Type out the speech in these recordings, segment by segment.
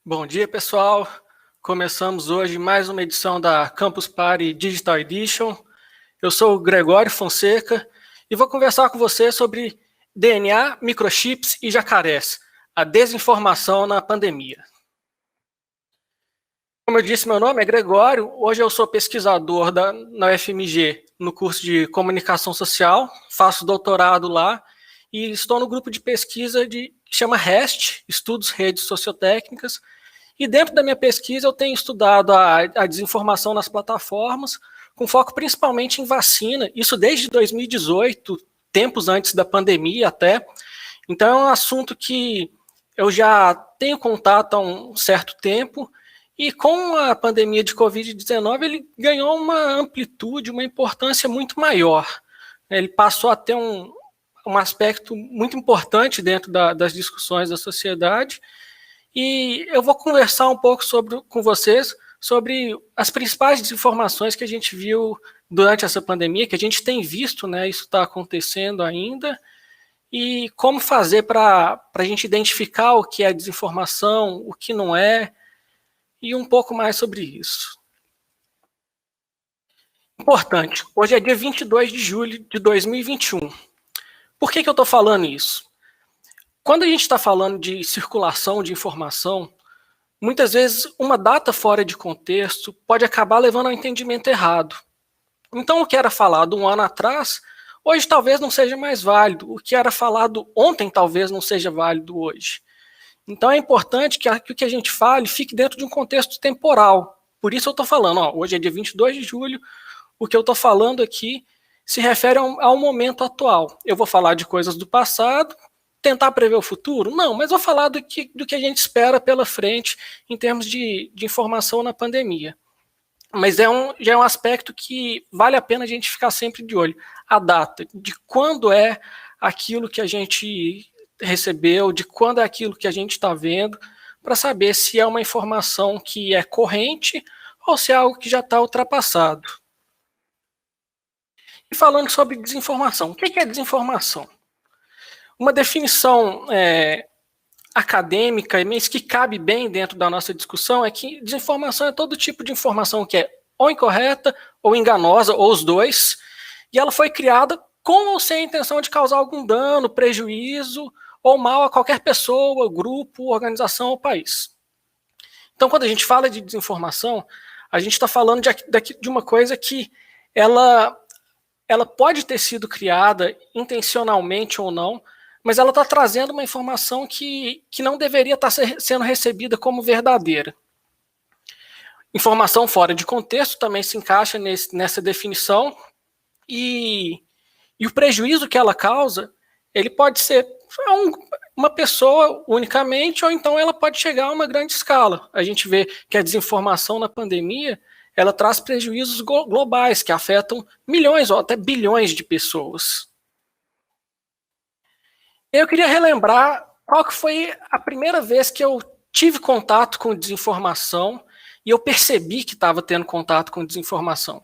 Bom dia, pessoal. Começamos hoje mais uma edição da Campus Party Digital Edition. Eu sou o Gregório Fonseca e vou conversar com você sobre DNA, microchips e jacarés, a desinformação na pandemia. Como eu disse, meu nome é Gregório. Hoje eu sou pesquisador na UFMG no curso de Comunicação Social, faço doutorado lá e estou no grupo de pesquisa que chama REST, Estudos Redes Sociotécnicas. E dentro da minha pesquisa eu tenho estudado a desinformação nas plataformas, com foco principalmente em vacina, isso desde 2018, tempos antes da pandemia até. Então é um assunto que eu já tenho contato há um certo tempo, e com a pandemia de Covid-19 ele ganhou uma amplitude, uma importância muito maior. Ele passou a ter um aspecto muito importante dentro das discussões da sociedade, e eu vou conversar um pouco com vocês sobre as principais desinformações que a gente viu durante essa pandemia, que a gente tem visto, né, isso está acontecendo ainda, e como fazer para a gente identificar o que é desinformação, o que não é, e um pouco mais sobre isso. Importante, hoje é dia 22 de julho de 2021. Por que eu estou falando isso? Quando a gente está falando de circulação de informação, muitas vezes uma data fora de contexto pode acabar levando ao entendimento errado. Então, o que era falado um ano atrás, hoje talvez não seja mais válido. O que era falado ontem talvez não seja válido hoje. Então, é importante que o que a gente fale fique dentro de um contexto temporal. Por isso eu estou falando, hoje é dia 22 de julho, o que eu estou falando aqui se refere ao momento atual. Eu vou falar de coisas do passado, tentar prever o futuro? Não, mas vou falar do que a gente espera pela frente em termos de informação na pandemia. Mas já é um aspecto que vale a pena a gente ficar sempre de olho. A data, de quando é aquilo que a gente recebeu, de quando é aquilo que a gente está vendo, para saber se é uma informação que é corrente ou se é algo que já está ultrapassado. E falando sobre desinformação, o que é desinformação? Uma definição acadêmica, mas que cabe bem dentro da nossa discussão, é que desinformação é todo tipo de informação que é ou incorreta, ou enganosa, ou os dois, e ela foi criada com ou sem a intenção de causar algum dano, prejuízo ou mal a qualquer pessoa, grupo, organização ou país. Então, quando a gente fala de desinformação, a gente está falando de uma coisa que ela pode ter sido criada intencionalmente ou não, mas ela está trazendo uma informação que não deveria estar sendo recebida como verdadeira. Informação fora de contexto também se encaixa nessa definição, e o prejuízo que ela causa, ele pode ser uma pessoa unicamente, ou então ela pode chegar a uma grande escala. A gente vê que a desinformação na pandemia, ela traz prejuízos globais que afetam milhões ou até bilhões de pessoas. Eu queria relembrar qual que foi a primeira vez que eu tive contato com desinformação e eu percebi que estava tendo contato com desinformação.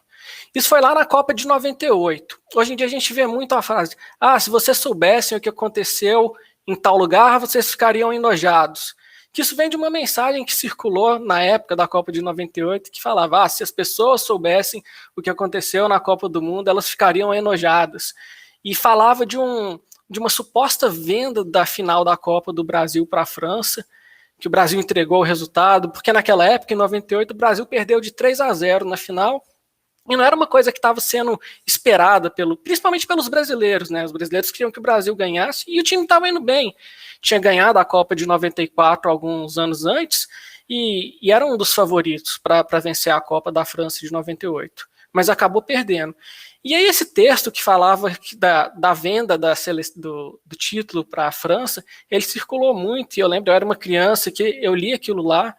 Isso foi lá na Copa de 98. Hoje em dia a gente vê muito a frase: se vocês soubessem o que aconteceu em tal lugar, vocês ficariam enojados. Que isso vem de uma mensagem que circulou na época da Copa de 98, que falava: se as pessoas soubessem o que aconteceu na Copa do Mundo, elas ficariam enojadas. E falava de uma suposta venda da final da Copa do Brasil para a França, que o Brasil entregou o resultado, porque naquela época, em 98, o Brasil perdeu de 3-0 na final, e não era uma coisa que estava sendo esperada, principalmente pelos brasileiros, né? Os brasileiros queriam que o Brasil ganhasse, e o time estava indo bem. Tinha ganhado a Copa de 94 alguns anos antes, e era um dos favoritos para vencer a Copa da França de 98, mas acabou perdendo. E aí esse texto que falava da venda do título para a França, ele circulou muito, e eu lembro, eu era uma criança que eu li aquilo lá,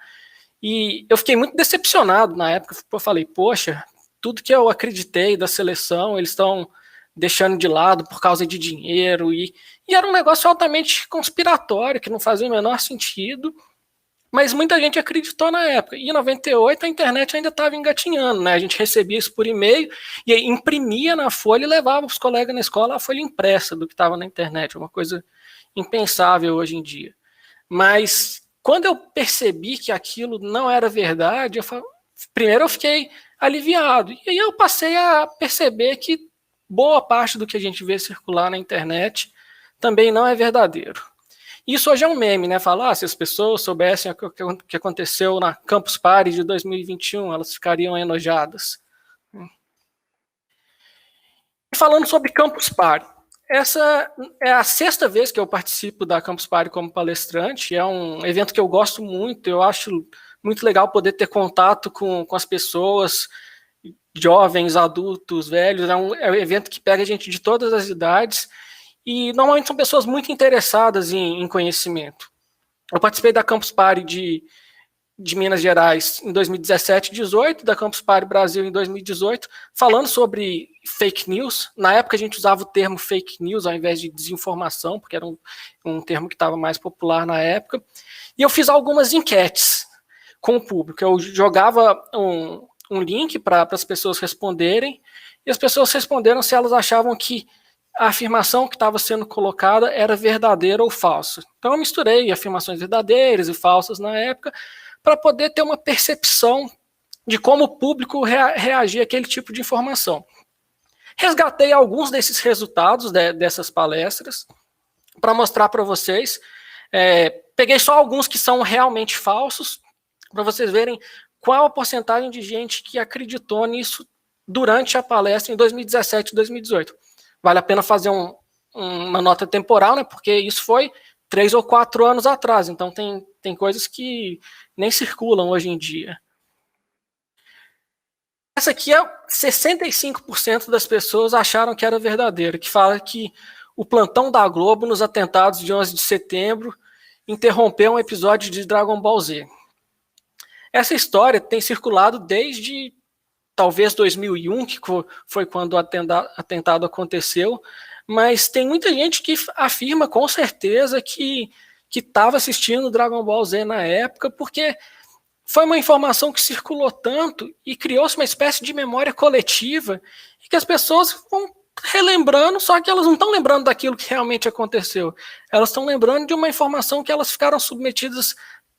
e eu fiquei muito decepcionado na época. Eu falei, poxa, tudo que eu acreditei da seleção, eles estão deixando de lado por causa de dinheiro, e era um negócio altamente conspiratório, que não fazia o menor sentido, mas muita gente acreditou na época. E em 98 a internet ainda estava engatinhando, né? A gente recebia isso por e-mail e aí imprimia na folha e levava os colegas na escola a folha impressa do que estava na internet, uma coisa impensável hoje em dia. Mas Quando eu percebi que aquilo não era verdade, primeiro eu fiquei aliviado. E aí eu passei a perceber que boa parte do que a gente vê circular na internet também não é verdadeiro. Isso hoje é um meme, né? Falar, se as pessoas soubessem o que aconteceu na Campus Party de 2021, elas ficariam enojadas. E falando sobre Campus Party, essa é a 6ª vez que eu participo da Campus Party como palestrante. É um evento que eu gosto muito, eu acho muito legal poder ter contato com as pessoas, jovens, adultos, velhos. É um evento que pega gente de todas as idades e normalmente são pessoas muito interessadas em conhecimento. Eu participei da Campus Party de Minas Gerais em 2017 e 2018, da Campus Party Brasil em 2018, falando sobre fake news. Na época a gente usava o termo fake news ao invés de desinformação, porque era um termo que estava mais popular na época. E eu fiz algumas enquetes com o público. Eu jogava um link para as pessoas responderem, e as pessoas responderam se elas achavam que a afirmação que estava sendo colocada era verdadeira ou falsa. Então eu misturei afirmações verdadeiras e falsas na época, para poder ter uma percepção de como o público reagia àquele tipo de informação. Resgatei alguns desses resultados dessas palestras para mostrar para vocês. Peguei só alguns que são realmente falsos, para vocês verem qual a porcentagem de gente que acreditou nisso durante a palestra em 2017 e 2018. Vale a pena fazer uma nota temporal, né, porque isso foi 3 ou 4 anos atrás, então tem coisas que nem circulam hoje em dia. Essa aqui é 65% das pessoas acharam que era verdadeira, que fala que o plantão da Globo nos atentados de 11 de setembro interrompeu um episódio de Dragon Ball Z. Essa história tem circulado desde talvez 2001, que foi quando o atentado aconteceu, mas tem muita gente que afirma com certeza que estava assistindo Dragon Ball Z na época, porque foi uma informação que circulou tanto e criou-se uma espécie de memória coletiva e que as pessoas vão relembrando, só que elas não estão lembrando daquilo que realmente aconteceu. Elas estão lembrando de uma informação que elas ficaram submetidas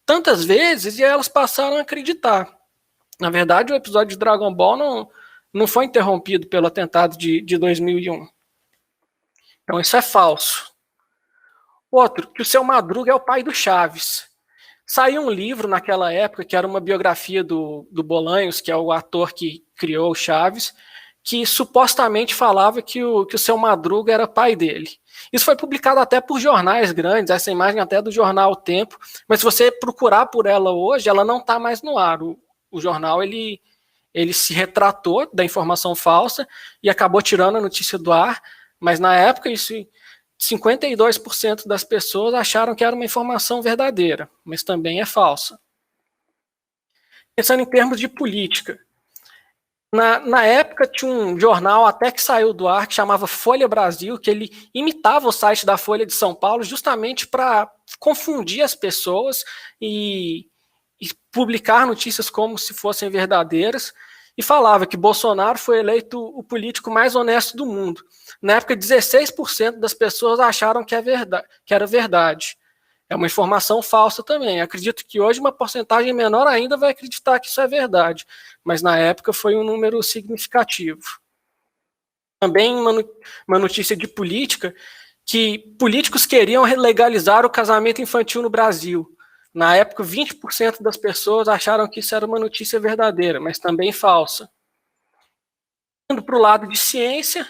tantas vezes e elas passaram a acreditar. Na verdade, o episódio de Dragon Ball não foi interrompido pelo atentado de 2001. Então isso é falso. Outro, que o Seu Madruga é o pai do Chaves. Saiu um livro naquela época, que era uma biografia do Bolanhos, que é o ator que criou o Chaves, que supostamente falava que o Seu Madruga era pai dele. Isso foi publicado até por jornais grandes, essa imagem até do jornal O Tempo, mas se você procurar por ela hoje, ela não está mais no ar. O jornal ele se retratou da informação falsa e acabou tirando a notícia do ar, mas na época 52% das pessoas acharam que era uma informação verdadeira, mas também é falsa. Pensando em termos de política, na época tinha um jornal até que saiu do ar que chamava Folha Brasil, que ele imitava o site da Folha de São Paulo justamente para confundir as pessoas e publicar notícias como se fossem verdadeiras, e falava que Bolsonaro foi eleito o político mais honesto do mundo. Na época, 16% das pessoas acharam que era verdade. É uma informação falsa também. Acredito que hoje uma porcentagem menor ainda vai acreditar que isso é verdade, mas na época foi um número significativo. Também uma notícia de política, que políticos queriam legalizar o casamento infantil no Brasil. Na época, 20% das pessoas acharam que isso era uma notícia verdadeira, mas também falsa. Indo para o lado de ciência,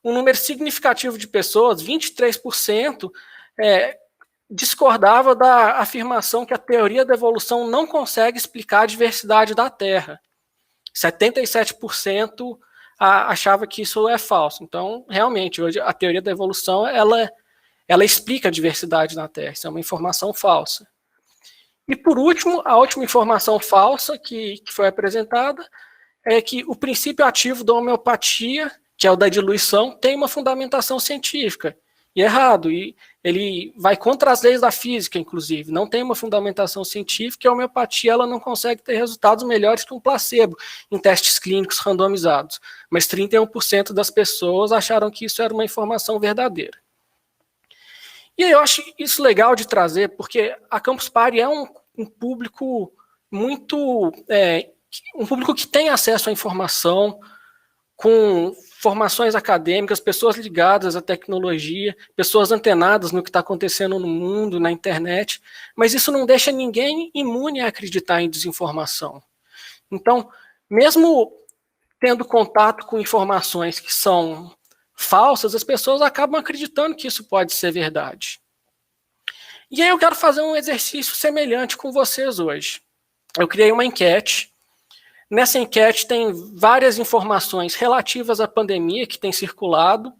um número significativo de pessoas, 23%, discordava da afirmação que a teoria da evolução não consegue explicar a diversidade da Terra. 77% achava que isso é falso. Então, realmente, hoje a teoria da evolução ela explica a diversidade na Terra. Isso é uma informação falsa. E, por último, a última informação falsa que foi apresentada é que o princípio ativo da homeopatia, que é o da diluição, tem uma fundamentação científica. E é errado. E ele vai contra as leis da física, inclusive. Não tem uma fundamentação científica e a homeopatia ela não consegue ter resultados melhores que um placebo em testes clínicos randomizados. Mas 31% das pessoas acharam que isso era uma informação verdadeira. E aí eu acho isso legal de trazer, porque a Campus Party é um público muito... um público que tem acesso à informação, com formações acadêmicas, pessoas ligadas à tecnologia, pessoas antenadas no que está acontecendo no mundo, na internet, mas isso não deixa ninguém imune a acreditar em desinformação. Então, mesmo tendo contato com informações que são falsas, as pessoas acabam acreditando que isso pode ser verdade. E aí eu quero fazer um exercício semelhante com vocês hoje. Eu criei uma enquete. Nessa enquete tem várias informações relativas à pandemia que tem circulado,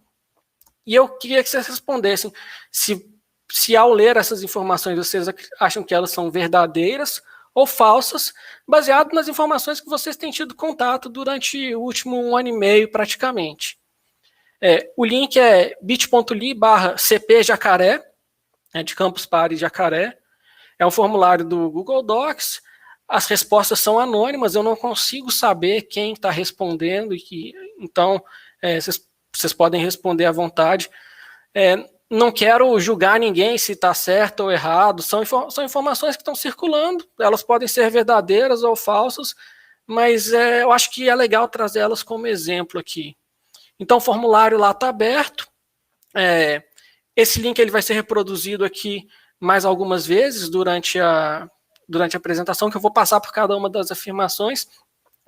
e eu queria que vocês respondessem se ao ler essas informações vocês acham que elas são verdadeiras ou falsas, baseado nas informações que vocês têm tido contato durante o último 1 ano e meio, praticamente. O link é bit.ly/cpjacaré, de Campus Party Jacaré. É um formulário do Google Docs. As respostas são anônimas, eu não consigo saber quem está respondendo, então vocês podem responder à vontade. Não quero julgar ninguém se está certo ou errado, são informações que estão circulando, elas podem ser verdadeiras ou falsas, mas eu acho que é legal trazer elas como exemplo aqui. Então o formulário lá está aberto, esse link ele vai ser reproduzido aqui mais algumas vezes durante a apresentação, que eu vou passar por cada uma das afirmações,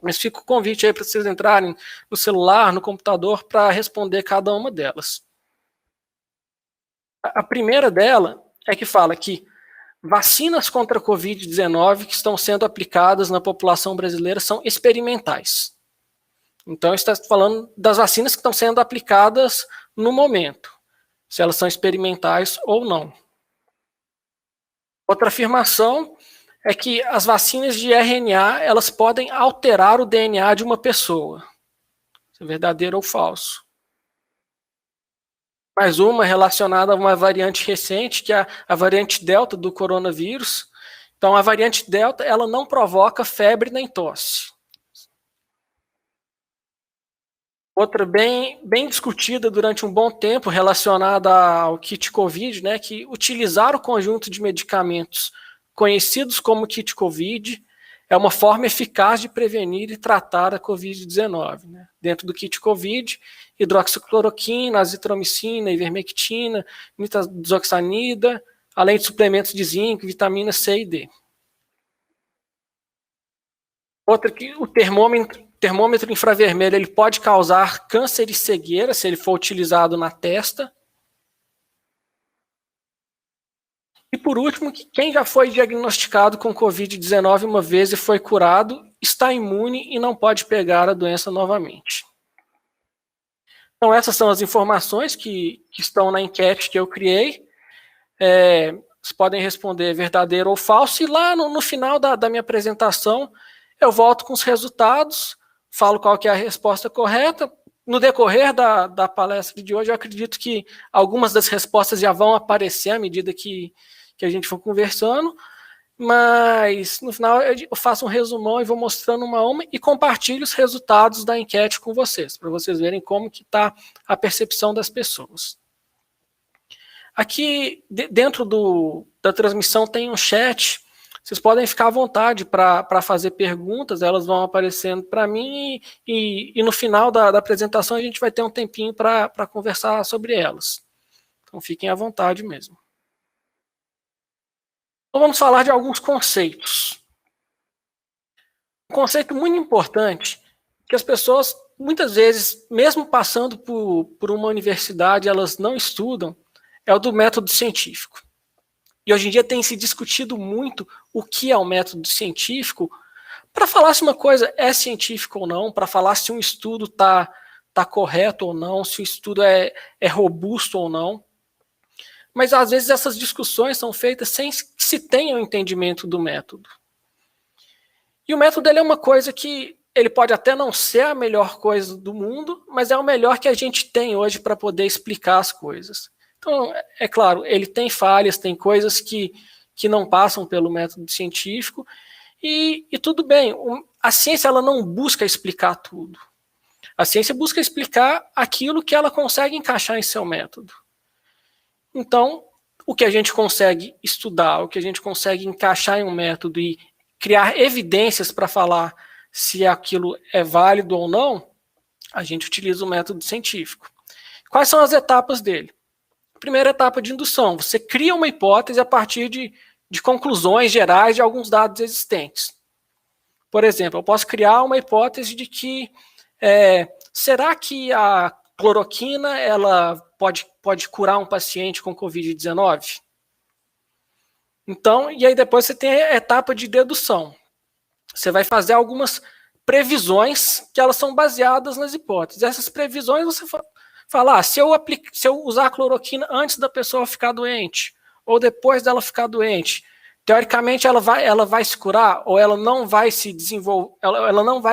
mas fica o convite aí para vocês entrarem no celular, no computador, para responder cada uma delas. A primeira dela é que fala que vacinas contra a Covid-19 que estão sendo aplicadas na população brasileira são experimentais. Então, está falando das vacinas que estão sendo aplicadas no momento, se elas são experimentais ou não. Outra afirmação é que as vacinas de RNA elas podem alterar o DNA de uma pessoa. Isso é verdadeiro ou falso? Mais uma relacionada a uma variante recente, que é a variante Delta do coronavírus. Então, a variante Delta ela não provoca febre nem tosse. Outra bem discutida durante um bom tempo, relacionada ao kit Covid, né, que utilizar o conjunto de medicamentos conhecidos como kit Covid é uma forma eficaz de prevenir e tratar a Covid-19. Né? Dentro do kit Covid, hidroxicloroquina, azitromicina, ivermectina, nitazoxanida, além de suplementos de zinco, vitamina C e D. Outra que o termômetro infravermelho ele pode causar câncer e cegueira se ele for utilizado na testa. E por último, quem já foi diagnosticado com Covid-19 uma vez e foi curado, está imune e não pode pegar a doença novamente. Então essas são as informações que estão na enquete que eu criei. Vocês podem responder verdadeiro ou falso, e lá no final da minha apresentação, eu volto com os resultados, falo qual que é a resposta correta. No decorrer da palestra de hoje, eu acredito que algumas das respostas já vão aparecer à medida que a gente for conversando, mas no final eu faço um resumão e vou mostrando uma a uma e compartilho os resultados da enquete com vocês, para vocês verem como que está a percepção das pessoas. Aqui dentro da transmissão tem um chat, vocês podem ficar à vontade para fazer perguntas, elas vão aparecendo para mim e no final da apresentação a gente vai ter um tempinho para conversar sobre elas. Então fiquem à vontade mesmo. Então vamos falar de alguns conceitos. Um conceito muito importante que as pessoas, muitas vezes, mesmo passando por uma universidade, elas não estudam, é o do método científico. E hoje em dia tem se discutido muito o que é o método científico, para falar se uma coisa é científica ou não, para falar se um estudo está correto ou não, se o estudo é robusto ou não. Mas às vezes essas discussões são feitas sem que se tenha o entendimento do método. E o método ele é uma coisa que ele pode até não ser a melhor coisa do mundo, mas é o melhor que a gente tem hoje para poder explicar as coisas. Então, é claro, ele tem falhas, tem coisas que não passam pelo método científico, e tudo bem, a ciência ela não busca explicar tudo. A ciência busca explicar aquilo que ela consegue encaixar em seu método. Então, o que a gente consegue estudar, o que a gente consegue encaixar em um método e criar evidências para falar se aquilo é válido ou não, a gente utiliza o método científico. Quais são as etapas dele? Primeira etapa de indução, você cria uma hipótese a partir de conclusões gerais de alguns dados existentes. Por exemplo, eu posso criar uma hipótese de que será que a cloroquina ela pode curar um paciente com Covid-19? Então, e aí depois você tem a etapa de dedução. Você vai fazer algumas previsões que elas são baseadas nas hipóteses. Essas previsões você fala, se eu usar a cloroquina antes da pessoa ficar doente, ou depois dela ficar doente, teoricamente ela vai se curar, ou ela não vai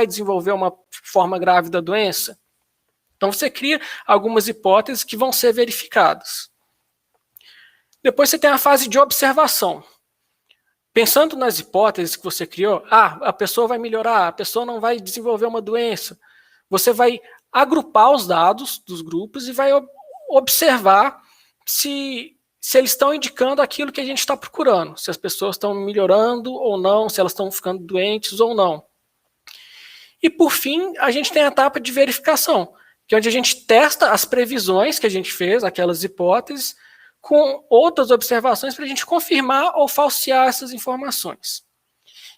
desenvolver uma forma grave da doença? Então você cria algumas hipóteses que vão ser verificadas. Depois você tem a fase de observação. Pensando nas hipóteses que você criou, a pessoa vai melhorar, a pessoa não vai desenvolver uma doença. Você vai agrupar os dados dos grupos e vai observar se eles estão indicando aquilo que a gente está procurando, se as pessoas estão melhorando ou não, se elas estão ficando doentes ou não. E por fim, a gente tem a etapa de verificação, que é onde a gente testa as previsões que a gente fez, aquelas hipóteses, com outras observações para a gente confirmar ou falsear essas informações.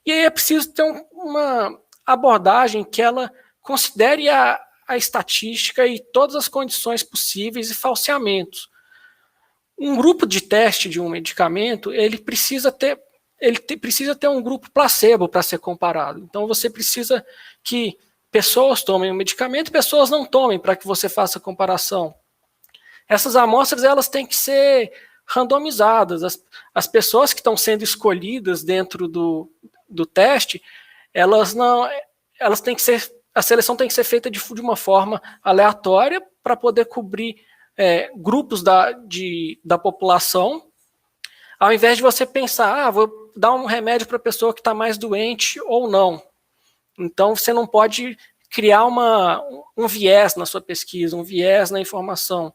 E aí é preciso ter uma abordagem que ela considere a estatística e todas as condições possíveis e falseamentos. Um grupo de teste de um medicamento, ele precisa ter um grupo placebo para ser comparado. Então você precisa que pessoas tomem o medicamento e pessoas não tomem para que você faça a comparação. Essas amostras elas têm que ser randomizadas. As pessoas que estão sendo escolhidas dentro do teste, a seleção tem que ser feita de uma forma aleatória para poder cobrir grupos da população, ao invés de você pensar, vou dar um remédio para a pessoa que está mais doente ou não. Então você não pode criar um viés na sua pesquisa, um viés na informação.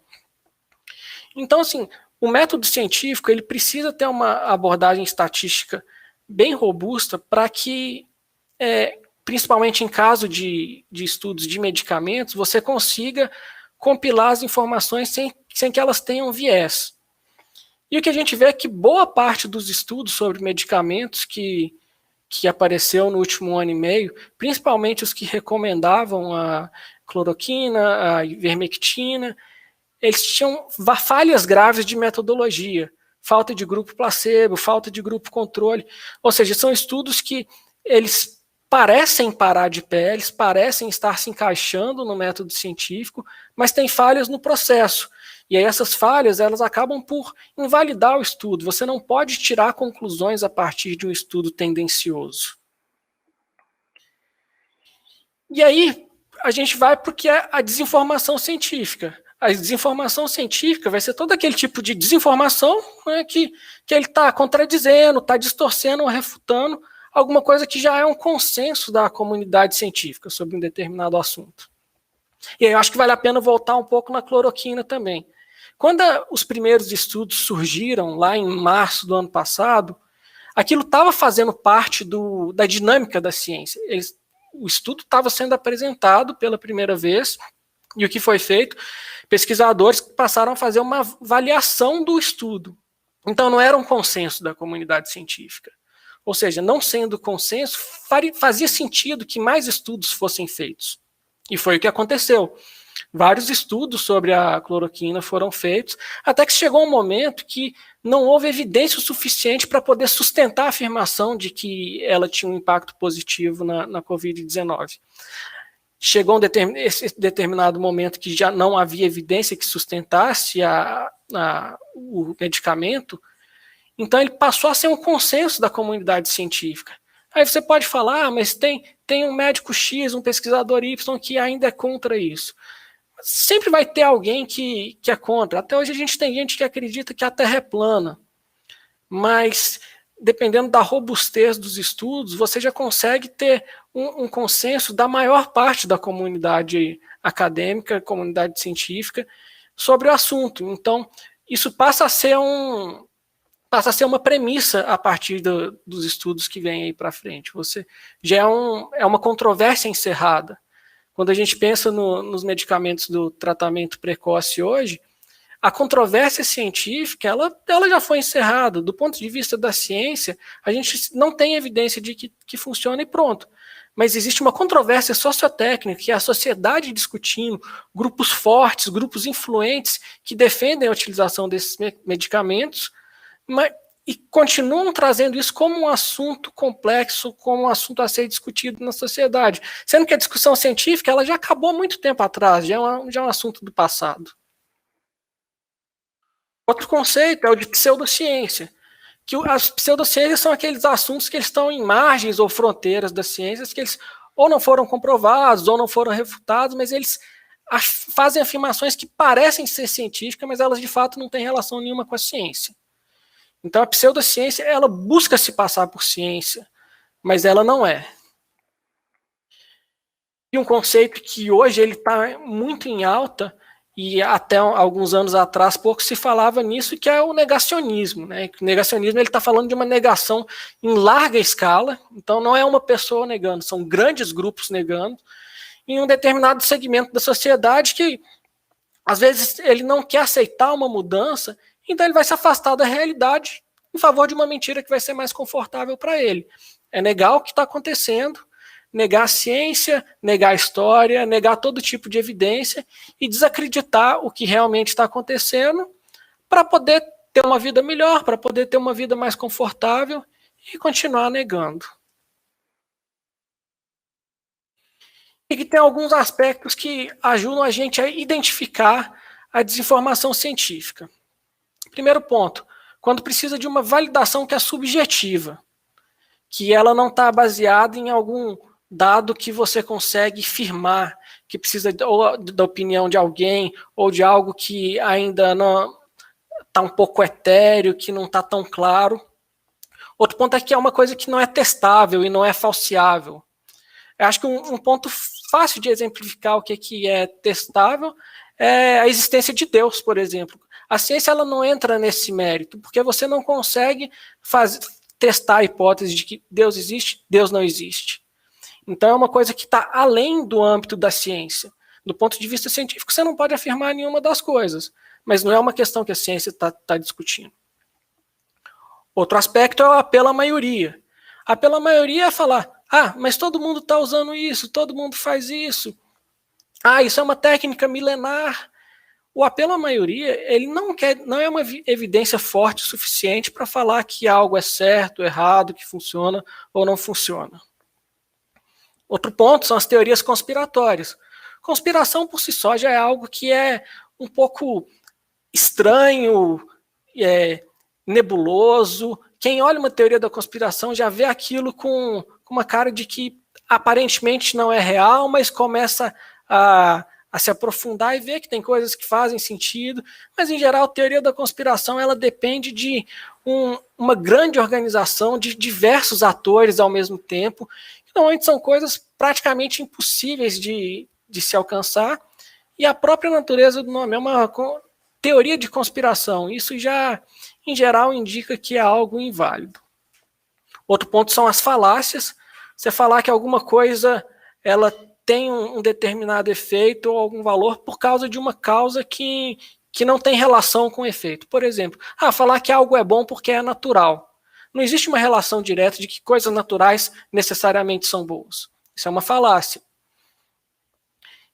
Então, assim, o método científico ele precisa ter uma abordagem estatística bem robusta para que, principalmente em caso de estudos de medicamentos, você consiga compilar as informações sem que elas tenham viés. E o que a gente vê é que boa parte dos estudos sobre medicamentos que apareceu no último ano e meio, principalmente os que recomendavam a cloroquina, a ivermectina, eles tinham falhas graves de metodologia, falta de grupo placebo, falta de grupo controle, ou seja, são estudos que eles parecem parar de pé, eles parecem estar se encaixando no método científico, mas tem falhas no processo. E aí essas falhas elas acabam por invalidar o estudo. Você não pode tirar conclusões a partir de um estudo tendencioso. E aí a gente vai para o que é a desinformação científica. A desinformação científica vai ser todo aquele tipo de desinformação, né, que ele está contradizendo, está distorcendo ou refutando alguma coisa que já é um consenso da comunidade científica sobre um determinado assunto. E aí eu acho que vale a pena voltar um pouco na cloroquina também. Quando os primeiros estudos surgiram, lá em março do ano passado, aquilo estava fazendo parte da dinâmica da ciência. O estudo estava sendo apresentado pela primeira vez, e o que foi feito? Pesquisadores passaram a fazer uma avaliação do estudo. Então não era um consenso da comunidade científica. Ou seja, não sendo consenso, fazia sentido que mais estudos fossem feitos. E foi o que aconteceu. Vários estudos sobre a cloroquina foram feitos, até que chegou um momento que não houve evidência o suficiente para poder sustentar a afirmação de que ela tinha um impacto positivo na Covid-19. Chegou esse determinado momento que já não havia evidência que sustentasse o medicamento, então ele passou a ser um consenso da comunidade científica. Aí você pode falar, mas tem um médico X, um pesquisador Y que ainda é contra isso. Sempre vai ter alguém que é contra. Até hoje a gente tem gente que acredita que a Terra é plana. Mas, dependendo da robustez dos estudos, você já consegue ter um consenso da maior parte da comunidade acadêmica, comunidade científica, sobre o assunto. Então, isso passa a ser passa a ser uma premissa a partir dos estudos que vêm aí para frente. Você já é uma controvérsia encerrada. Quando a gente pensa nos medicamentos do tratamento precoce hoje, a controvérsia científica ela já foi encerrada. Do ponto de vista da ciência, a gente não tem evidência de que funciona e pronto. Mas existe uma controvérsia sociotécnica, que é a sociedade discutindo, grupos fortes, grupos influentes que defendem a utilização desses medicamentos, e continuam trazendo isso como um assunto complexo, como um assunto a ser discutido na sociedade. Sendo que a discussão científica ela já acabou há muito tempo atrás, já é um assunto do passado. Outro conceito é o de pseudociência, que as pseudociências são aqueles assuntos que eles estão em margens ou fronteiras das ciências, que eles ou não foram comprovados, ou não foram refutados, mas eles fazem afirmações que parecem ser científicas, mas elas de fato não têm relação nenhuma com a ciência. Então a pseudociência, ela busca se passar por ciência, mas ela não é. E um conceito que hoje ele está muito em alta, e até alguns anos atrás pouco se falava nisso, que é o negacionismo. Né? O negacionismo está falando de uma negação em larga escala, então não é uma pessoa negando, são grandes grupos negando, em um determinado segmento da sociedade que, às vezes, ele não quer aceitar uma mudança, então ele vai se afastar da realidade em favor de uma mentira que vai ser mais confortável para ele. É negar o que está acontecendo, negar a ciência, negar a história, negar todo tipo de evidência e desacreditar o que realmente está acontecendo para poder ter uma vida melhor, para poder ter uma vida mais confortável e continuar negando. E que tem alguns aspectos que ajudam a gente a identificar a desinformação científica. Primeiro ponto, quando precisa de uma validação que é subjetiva, que ela não está baseada em algum dado que você consegue firmar, que precisa ou da opinião de alguém, ou de algo que ainda não está um pouco etéreo, que não está tão claro. Outro ponto é que é uma coisa que não é testável e não é falseável. Eu acho que um ponto fácil de exemplificar o que é testável é a existência de Deus, por exemplo. A ciência ela não entra nesse mérito, porque você não consegue testar a hipótese de que Deus existe, Deus não existe. Então é uma coisa que está além do âmbito da ciência. Do ponto de vista científico, você não pode afirmar nenhuma das coisas, mas não é uma questão que a ciência está discutindo. Outro aspecto é o apelo à maioria. Apelo à maioria é falar, mas todo mundo está usando isso, todo mundo faz isso. Isso é uma técnica milenar. O apelo à maioria, ele não é uma evidência forte o suficiente para falar que algo é certo, errado, que funciona ou não funciona. Outro ponto são as teorias conspiratórias. Conspiração por si só já é algo que é um pouco estranho, nebuloso. Quem olha uma teoria da conspiração já vê aquilo com uma cara de que aparentemente não é real, mas começa a se aprofundar e ver que tem coisas que fazem sentido. Mas, em geral, a teoria da conspiração ela depende de uma grande organização de diversos atores ao mesmo tempo. Normalmente são coisas praticamente impossíveis de se alcançar, e a própria natureza do nome é uma teoria de conspiração. Isso já, em geral, indica que é algo inválido. Outro ponto são as falácias. Você falar que alguma coisa ela tem um determinado efeito ou algum valor por causa de uma causa que não tem relação com o efeito. Por exemplo, falar que algo é bom porque é natural. Não existe uma relação direta de que coisas naturais necessariamente são boas. Isso é uma falácia.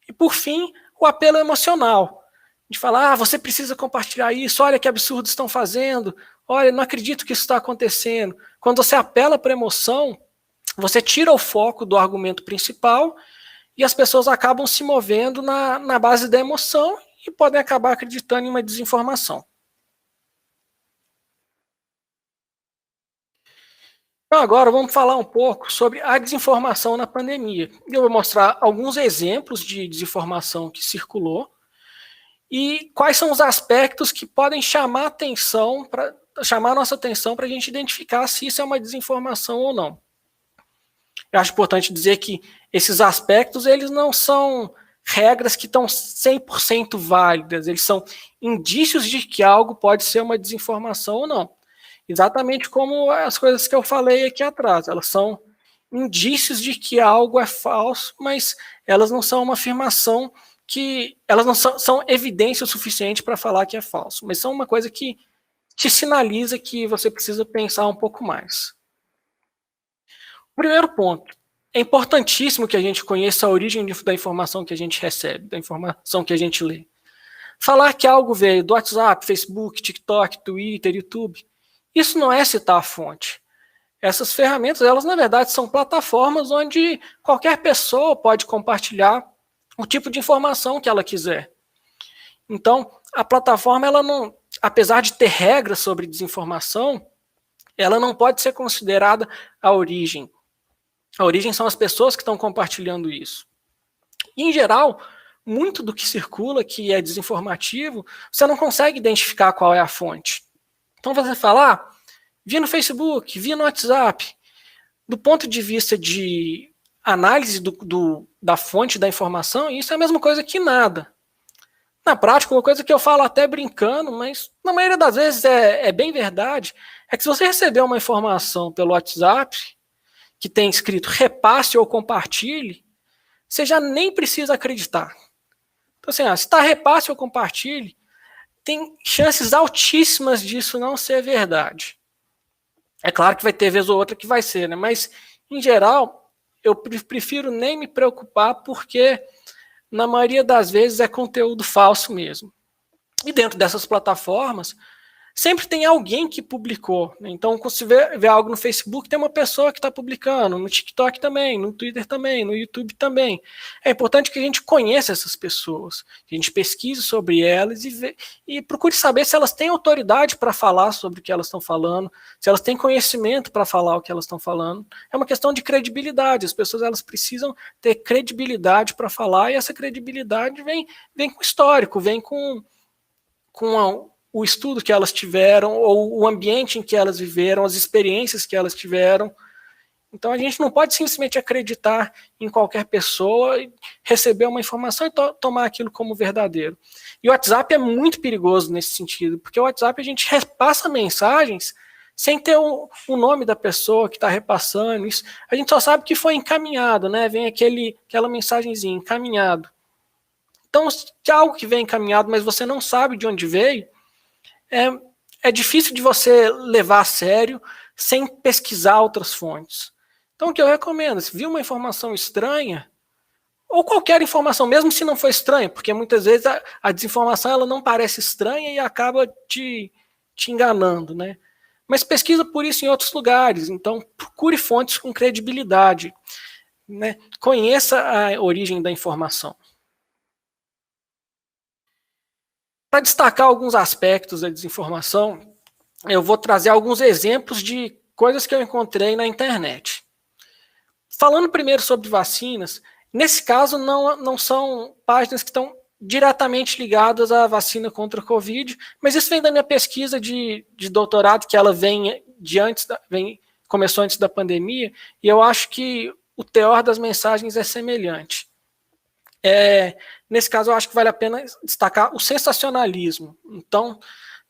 E, por fim, o apelo emocional. De falar, você precisa compartilhar isso, olha que absurdo estão fazendo, olha, não acredito que isso está acontecendo. Quando você apela para a emoção, você tira o foco do argumento principal e as pessoas acabam se movendo na base da emoção e podem acabar acreditando em uma desinformação. Então agora vamos falar um pouco sobre a desinformação na pandemia. Eu vou mostrar alguns exemplos de desinformação que circulou e quais são os aspectos que podem chamar nossa atenção para a gente identificar se isso é uma desinformação ou não. Eu acho importante dizer que esses aspectos eles não são regras que estão 100% válidas, eles são indícios de que algo pode ser uma desinformação ou não. Exatamente como as coisas que eu falei aqui atrás. Elas são indícios de que algo é falso, mas elas não são uma afirmação elas não são evidência o suficiente para falar que é falso, mas são uma coisa que te sinaliza que você precisa pensar um pouco mais. Primeiro ponto, é importantíssimo que a gente conheça a origem da informação que a gente recebe, da informação que a gente lê. Falar que algo veio do WhatsApp, Facebook, TikTok, Twitter, YouTube, isso não é citar a fonte. Essas ferramentas, elas na verdade são plataformas onde qualquer pessoa pode compartilhar o tipo de informação que ela quiser. Então, a plataforma, ela não, apesar de ter regras sobre desinformação, ela não pode ser considerada a origem. A origem são as pessoas que estão compartilhando isso. E, em geral, muito do que circula, que é desinformativo, você não consegue identificar qual é a fonte. Então você fala, vi no Facebook, vi no WhatsApp. Do ponto de vista de análise da fonte da informação, isso é a mesma coisa que nada. Na prática, uma coisa que eu falo até brincando, mas na maioria das vezes é bem verdade, é que se você receber uma informação pelo WhatsApp, que tem escrito repasse ou compartilhe, você já nem precisa acreditar. Então, assim, se está repasse ou compartilhe, tem chances altíssimas disso não ser verdade. É claro que vai ter vez ou outra que vai ser, né? Mas, em geral, eu prefiro nem me preocupar, porque na maioria das vezes é conteúdo falso mesmo. E dentro dessas plataformas, sempre tem alguém que publicou. Então, quando você vê algo no Facebook, tem uma pessoa que está publicando, no TikTok também, no Twitter também, no YouTube também. É importante que a gente conheça essas pessoas, que a gente pesquise sobre elas e procure saber se elas têm autoridade para falar sobre o que elas estão falando, se elas têm conhecimento para falar o que elas estão falando. É uma questão de credibilidade. As pessoas, elas precisam ter credibilidade para falar, e essa credibilidade vem com histórico, vem com o estudo que elas tiveram, ou o ambiente em que elas viveram, as experiências que elas tiveram. Então a gente não pode simplesmente acreditar em qualquer pessoa, receber uma informação e tomar aquilo como verdadeiro. E o WhatsApp é muito perigoso nesse sentido, porque o WhatsApp a gente repassa mensagens sem ter o nome da pessoa que está repassando. Isso, a gente só sabe que foi encaminhado, né? Vem aquela mensagenzinha, encaminhado. Então, se é algo que vem encaminhado, mas você não sabe de onde veio, é difícil de você levar a sério sem pesquisar outras fontes. Então, o que eu recomendo, se viu uma informação estranha, ou qualquer informação, mesmo se não for estranha, porque muitas vezes a desinformação, ela não parece estranha e acaba te enganando, né? Mas pesquisa por isso em outros lugares. Então, procure fontes com credibilidade, né? Conheça a origem da informação. Para destacar alguns aspectos da desinformação, eu vou trazer alguns exemplos de coisas que eu encontrei na internet. Falando primeiro sobre vacinas, nesse caso não são páginas que estão diretamente ligadas à vacina contra a Covid, mas isso vem da minha pesquisa de doutorado, que ela começou antes da pandemia, e eu acho que o teor das mensagens é semelhante. Nesse caso, eu acho que vale a pena destacar o sensacionalismo. Então,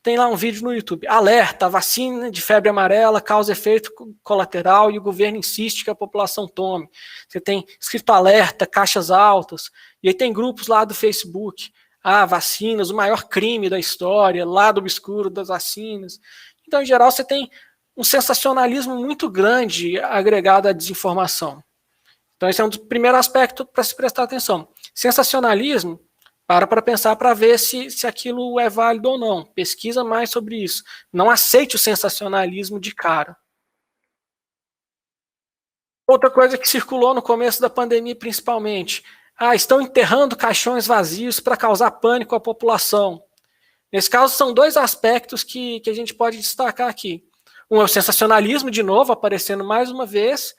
tem lá um vídeo no YouTube. Alerta, a vacina de febre amarela causa efeito colateral e o governo insiste que a população tome. Você tem escrito alerta, caixas altas, e aí tem grupos lá do Facebook. Vacinas, o maior crime da história, lado obscuro das vacinas. Então, em geral, você tem um sensacionalismo muito grande agregado à desinformação. Então, esse é um dos primeiros aspectos para se prestar atenção. Sensacionalismo, para pensar para ver se aquilo é válido ou não. Pesquisa mais sobre isso. Não aceite o sensacionalismo de cara. Outra coisa que circulou no começo da pandemia, principalmente. Estão enterrando caixões vazios para causar pânico à população. Nesse caso, são dois aspectos que a gente pode destacar aqui. Um é o sensacionalismo, de novo, aparecendo mais uma vez,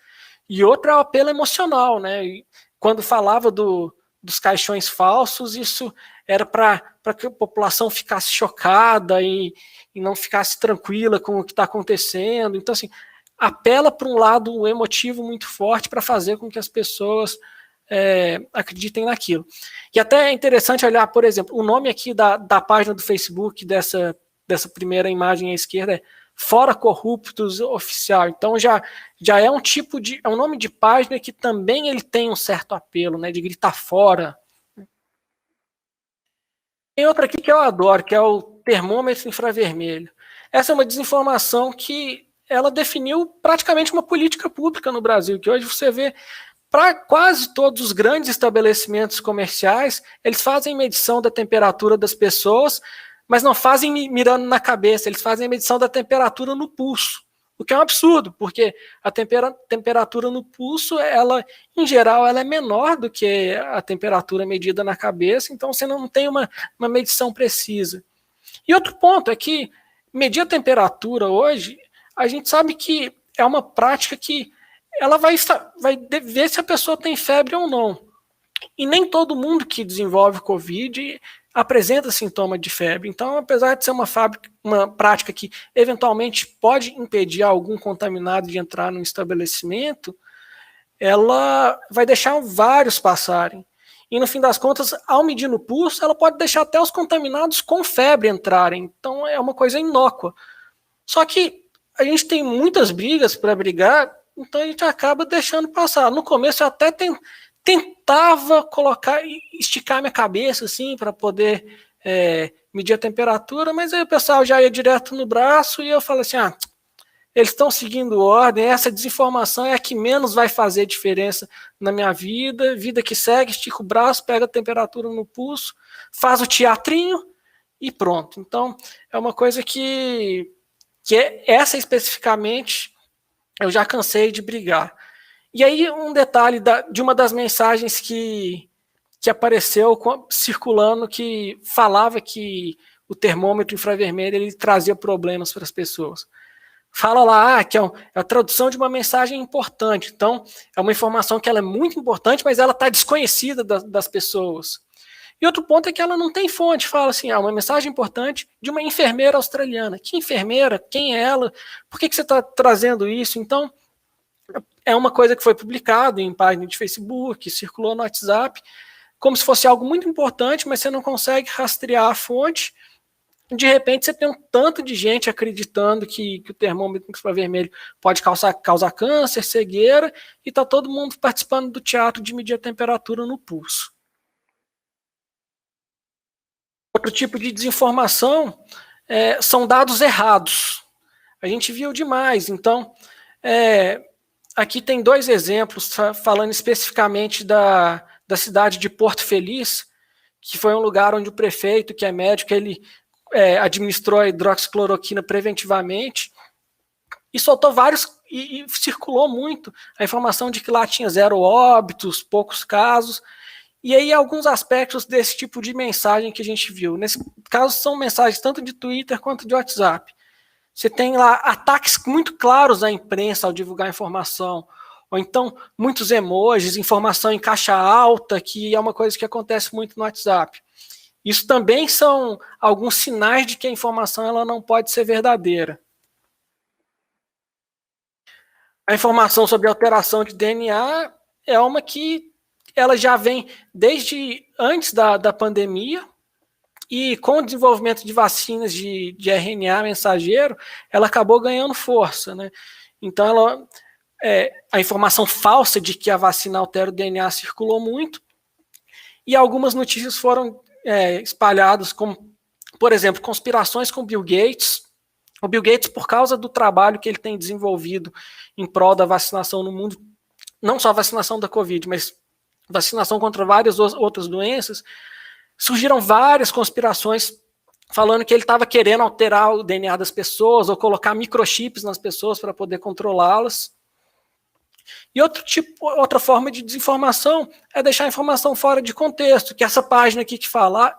e outro é o apelo emocional, né? E quando falava dos caixões falsos, isso era para que a população ficasse chocada e não ficasse tranquila com o que está acontecendo. Então, assim, apela para um lado emotivo muito forte para fazer com que as pessoas acreditem naquilo. E até é interessante olhar, por exemplo, o nome aqui da página do Facebook dessa primeira imagem à esquerda é fora corruptos oficial. Então já é um tipo de, é um nome de página que também ele tem um certo apelo, né, de gritar fora. Tem outra aqui que eu adoro, que é o termômetro infravermelho. Essa é uma desinformação que ela definiu praticamente uma política pública no Brasil, que hoje você vê para quase todos os grandes estabelecimentos comerciais, eles fazem medição da temperatura das pessoas, mas não fazem mirando na cabeça, eles fazem a medição da temperatura no pulso, o que é um absurdo, porque a temperatura no pulso, ela, em geral, ela é menor do que a temperatura medida na cabeça, então você não tem uma medição precisa. E outro ponto é que medir a temperatura hoje, a gente sabe que é uma prática que ela vai ver se a pessoa tem febre ou não. E nem todo mundo que desenvolve Covid apresenta sintoma de febre. Então, apesar de ser uma prática que eventualmente pode impedir algum contaminado de entrar no estabelecimento, ela vai deixar vários passarem. E no fim das contas, ao medir no pulso, ela pode deixar até os contaminados com febre entrarem. Então é uma coisa inócua. Só que a gente tem muitas brigas para brigar, então a gente acaba deixando passar. No começo eu até tentava esticar minha cabeça assim para poder medir a temperatura, mas aí o pessoal já ia direto no braço e eu falo assim, eles estão seguindo ordem, essa desinformação é a que menos vai fazer diferença na minha vida que segue, estica o braço, pega a temperatura no pulso, faz o teatrinho e pronto. Então, é uma coisa que essa especificamente eu já cansei de brigar. E aí, um detalhe de uma das mensagens que apareceu circulando, que falava que o termômetro infravermelho ele trazia problemas para as pessoas. Fala lá que a tradução de uma mensagem importante. Então, é uma informação que ela é muito importante, mas ela está desconhecida das pessoas. E outro ponto é que ela não tem fonte. Fala assim, uma mensagem importante de uma enfermeira australiana. Que enfermeira? Quem é ela? Por que você está trazendo isso? Então, é uma coisa que foi publicada em página de Facebook, circulou no WhatsApp, como se fosse algo muito importante, mas você não consegue rastrear a fonte. De repente você tem um tanto de gente acreditando que o termômetro infravermelho pode causar câncer, cegueira, e está todo mundo participando do teatro de medir a temperatura no pulso. Outro tipo de desinformação são dados errados. A gente viu demais. Então, aqui tem 2 exemplos, falando especificamente da cidade de Porto Feliz, que foi um lugar onde o prefeito, que é médico, ele administrou a hidroxicloroquina preventivamente e soltou vários, e circulou muito a informação de que lá tinha 0 óbitos, poucos casos, e aí alguns aspectos desse tipo de mensagem que a gente viu. Nesse caso são mensagens tanto de Twitter quanto de WhatsApp. Você tem lá ataques muito claros à imprensa ao divulgar informação, ou então muitos emojis, informação em caixa alta, que é uma coisa que acontece muito no WhatsApp. Isso também são alguns sinais de que a informação ela não pode ser verdadeira. A informação sobre alteração de DNA é uma que ela já vem desde antes da pandemia, e com o desenvolvimento de vacinas de RNA mensageiro, ela acabou ganhando força, né? Então, a informação falsa de que a vacina altera o DNA circulou muito, e algumas notícias foram espalhados, como, por exemplo, conspirações com Bill Gates. O Bill Gates, por causa do trabalho que ele tem desenvolvido em prol da vacinação no mundo, não só a vacinação da Covid, mas vacinação contra várias outras doenças, surgiram várias conspirações falando que ele estava querendo alterar o DNA das pessoas ou colocar microchips nas pessoas para poder controlá-las. E outra forma de desinformação é deixar a informação fora de contexto, que essa página aqui que fala,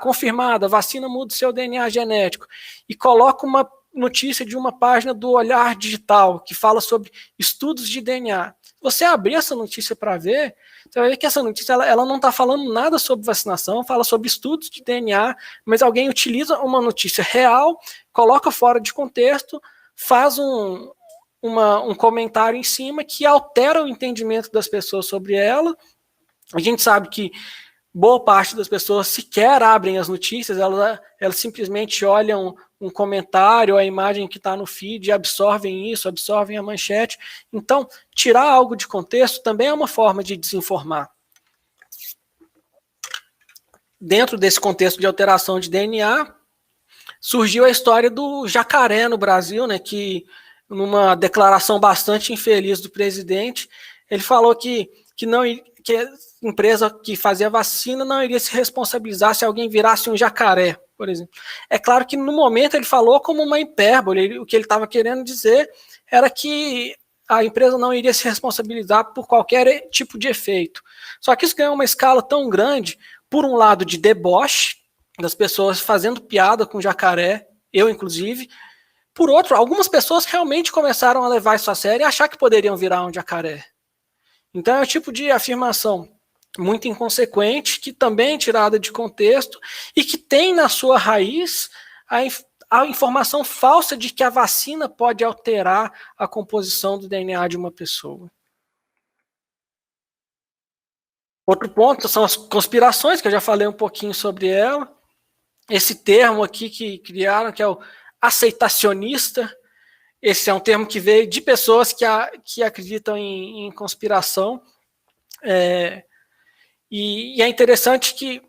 confirmada, vacina muda o seu DNA genético, e coloca uma notícia de uma página do Olhar Digital, que fala sobre estudos de DNA. Você abrir essa notícia para ver, você vai ver que essa notícia ela não está falando nada sobre vacinação, fala sobre estudos de DNA, mas alguém utiliza uma notícia real, coloca fora de contexto, faz um comentário em cima que altera o entendimento das pessoas sobre ela. A gente sabe que boa parte das pessoas sequer abrem as notícias, elas simplesmente olham um comentário, a imagem que está no feed, absorvem isso, absorvem a manchete. Então, tirar algo de contexto também é uma forma de desinformar. Dentro desse contexto de alteração de DNA, surgiu a história do jacaré no Brasil, né, que numa declaração bastante infeliz do presidente, ele falou que a empresa que fazia vacina não iria se responsabilizar se alguém virasse um jacaré, por exemplo. É claro que no momento ele falou como uma hipérbole, o que ele estava querendo dizer era que a empresa não iria se responsabilizar por qualquer tipo de efeito. Só que isso ganhou uma escala tão grande, por um lado de deboche, das pessoas fazendo piada com jacaré, eu inclusive. Por outro, algumas pessoas realmente começaram a levar isso a sério e achar que poderiam virar um jacaré. Então é o tipo de afirmação muito inconsequente, que também é tirada de contexto e que tem na sua raiz a informação falsa de que a vacina pode alterar a composição do DNA de uma pessoa. Outro ponto são as conspirações, que eu já falei um pouquinho sobre ela. Esse termo aqui que criaram, que é o aceitacionista, esse é um termo que veio de pessoas que acreditam em conspiração. E é interessante que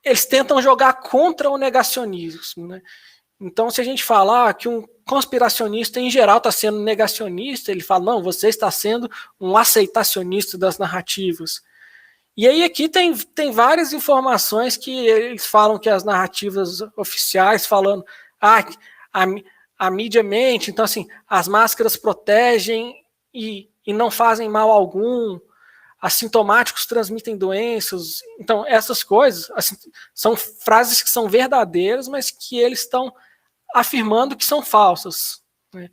eles tentam jogar contra o negacionismo, né? Então, se a gente falar que um conspiracionista, em geral, está sendo negacionista, ele fala, não, você está sendo um aceitacionista das narrativas. E aí aqui tem várias informações que eles falam que as narrativas oficiais falando, a mídia mente, então assim, as máscaras protegem e não fazem mal algum, assintomáticos transmitem doenças. Então essas coisas assim, são frases que são verdadeiras, mas que eles estão afirmando que são falsas, né?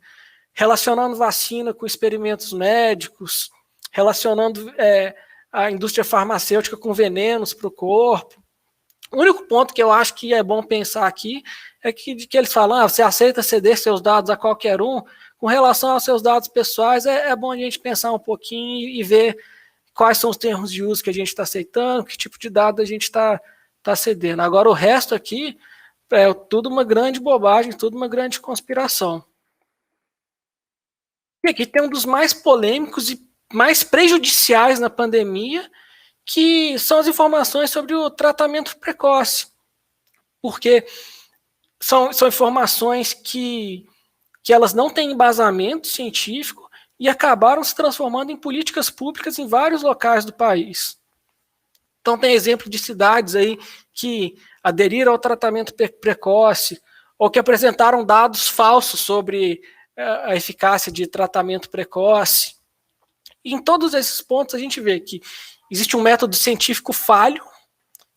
Relacionando vacina com experimentos médicos, relacionando a indústria farmacêutica com venenos para o corpo. O único ponto que eu acho que é bom pensar aqui é que eles falam, você aceita ceder seus dados a qualquer um. Com relação aos seus dados pessoais, é bom a gente pensar um pouquinho e ver quais são os termos de uso que a gente está aceitando, que tipo de dado a gente está cedendo. Agora, o resto aqui é tudo uma grande bobagem, tudo uma grande conspiração. E aqui tem um dos mais polêmicos e mais prejudiciais na pandemia, que são as informações sobre o tratamento precoce. Porque são informações que elas não têm embasamento científico e acabaram se transformando em políticas públicas em vários locais do país. Então tem exemplo de cidades aí que aderiram ao tratamento precoce ou que apresentaram dados falsos sobre a eficácia de tratamento precoce. E em todos esses pontos a gente vê que existe um método científico falho.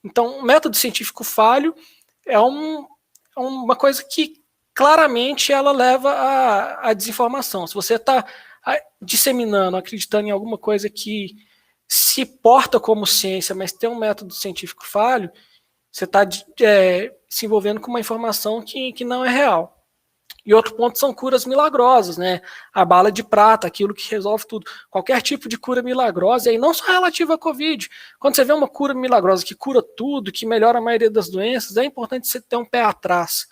Então, o método científico falho é uma coisa que claramente ela leva à desinformação. Se você está disseminando, acreditando em alguma coisa que se porta como ciência, mas tem um método científico falho, você está se envolvendo com uma informação que não é real. E outro ponto são curas milagrosas, né? A bala de prata, aquilo que resolve tudo. Qualquer tipo de cura milagrosa, e não só relativa à Covid. Quando você vê uma cura milagrosa que cura tudo, que melhora a maioria das doenças, é importante você ter um pé atrás.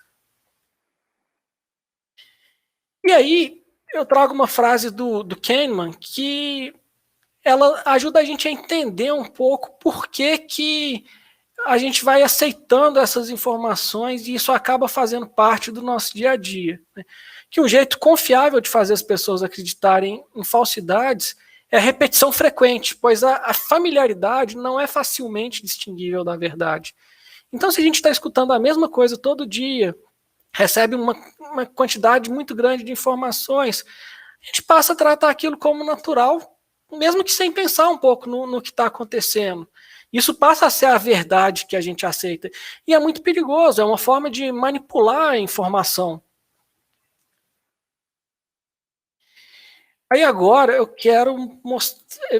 E aí, eu trago uma frase do Kahneman que ela ajuda a gente a entender um pouco por que a gente vai aceitando essas informações e isso acaba fazendo parte do nosso dia a dia, né? Que um jeito confiável de fazer as pessoas acreditarem em falsidades é a repetição frequente, pois a familiaridade não é facilmente distinguível da verdade. Então, se a gente está escutando a mesma coisa todo dia, recebe uma quantidade muito grande de informações, a gente passa a tratar aquilo como natural, mesmo que sem pensar um pouco no que está acontecendo. Isso passa a ser a verdade que a gente aceita. E é muito perigoso, é uma forma de manipular a informação. Aí agora eu quero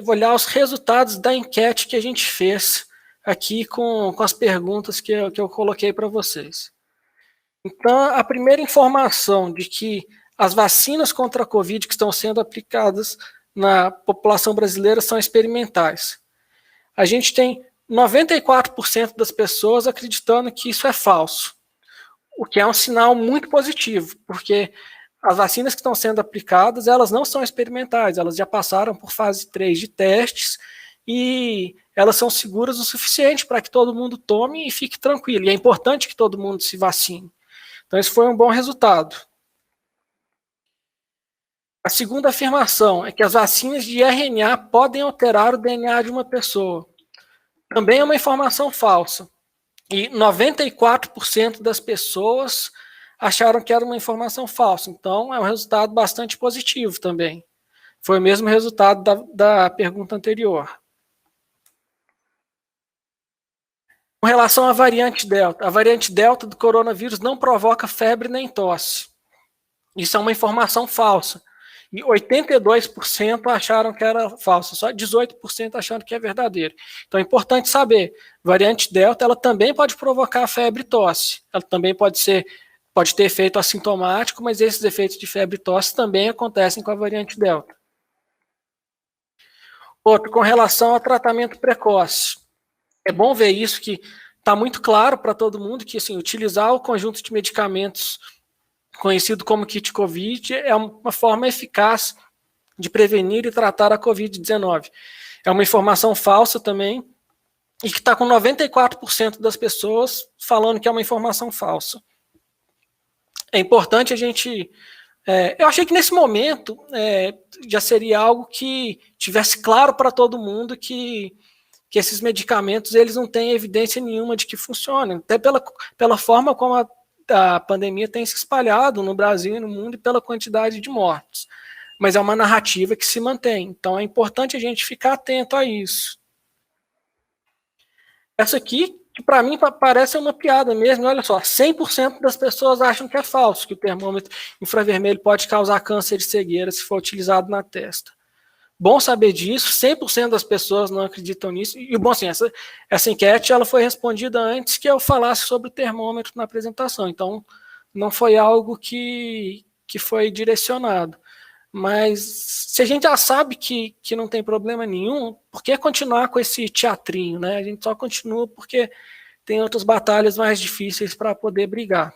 olhar os resultados da enquete que a gente fez aqui com as perguntas que eu coloquei para vocês. Então, a primeira informação de que as vacinas contra a Covid que estão sendo aplicadas na população brasileira são experimentais. A gente tem 94% das pessoas acreditando que isso é falso. o que é um sinal muito positivo, porque as vacinas que estão sendo aplicadas, elas não são experimentais, elas já passaram por fase 3 de testes e elas são seguras o suficiente para que todo mundo tome e fique tranquilo. E é importante que todo mundo se vacine. Então, esse foi um bom resultado. A segunda afirmação é que as vacinas de RNA podem alterar o DNA de uma pessoa. Também é uma informação falsa. E 94% das pessoas acharam que era uma informação falsa. Então, é um resultado bastante positivo também. Foi o mesmo resultado da pergunta anterior. Com relação à variante Delta, a variante Delta do coronavírus não provoca febre nem tosse. Isso é uma informação falsa. E 82% acharam que era falsa, só 18% acharam que é verdadeiro. Então é importante saber, variante Delta, ela também pode provocar febre e tosse. Ela também pode ter efeito assintomático, mas esses efeitos de febre e tosse também acontecem com a variante Delta. Outro, com relação ao tratamento precoce. É bom ver isso, que está muito claro para todo mundo que assim, utilizar o conjunto de medicamentos conhecido como kit COVID é uma forma eficaz de prevenir e tratar a Covid-19. É uma informação falsa também e que está com 94% das pessoas falando que é uma informação falsa. É importante a gente... eu achei que nesse momento já seria algo que tivesse claro para todo mundo que esses medicamentos eles não têm evidência nenhuma de que funcionem, até pela forma como a pandemia tem se espalhado no Brasil e no mundo e pela quantidade de mortes. Mas é uma narrativa que se mantém. Então é importante a gente ficar atento a isso. Essa aqui, que para mim parece uma piada mesmo, olha só, 100% das pessoas acham que é falso, que o termômetro infravermelho pode causar câncer de cegueira se for utilizado na testa. Bom saber disso, 100% das pessoas não acreditam nisso. E, bom, assim, essa enquete ela foi respondida antes que eu falasse sobre o termômetro na apresentação. Então, não foi algo que foi direcionado. Mas, se a gente já sabe que não tem problema nenhum, por que continuar com esse teatrinho, né? A gente só continua porque tem outras batalhas mais difíceis para poder brigar.